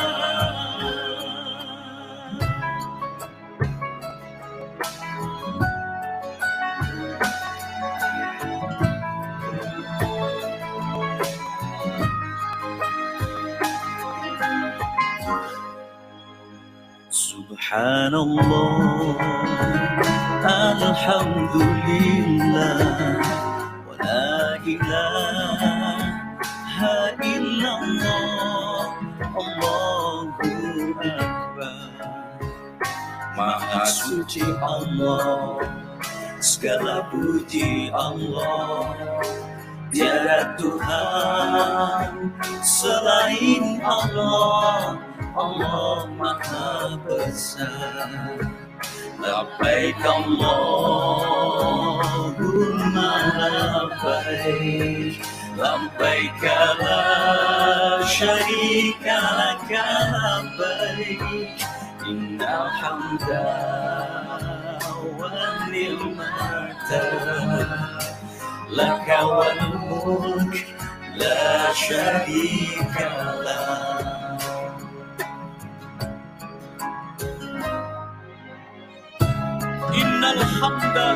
Subhanallah, alhamdulillah, wa la ilaha illallah, Allahu Akbar. Maha suci Allah, segala puji Allah, tiada Tuhan selain Allah. Allah Maha Besar. Labbaik Allahumma labbaik, labbaik la syarika laka labbaik, innal hamda wan ni'mata laka wal mulk la syarika lak. Innal hamda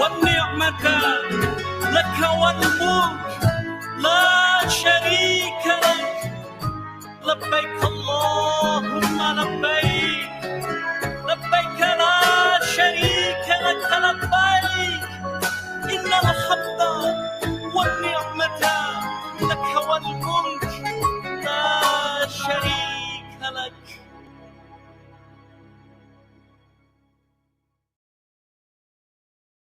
wan ni'mata laka wal mulk la syarika lak. Labbaik Allahumma labbaik, labbaik la syarika laka labbaik, innal hamda wan ni'mata laka wal mulk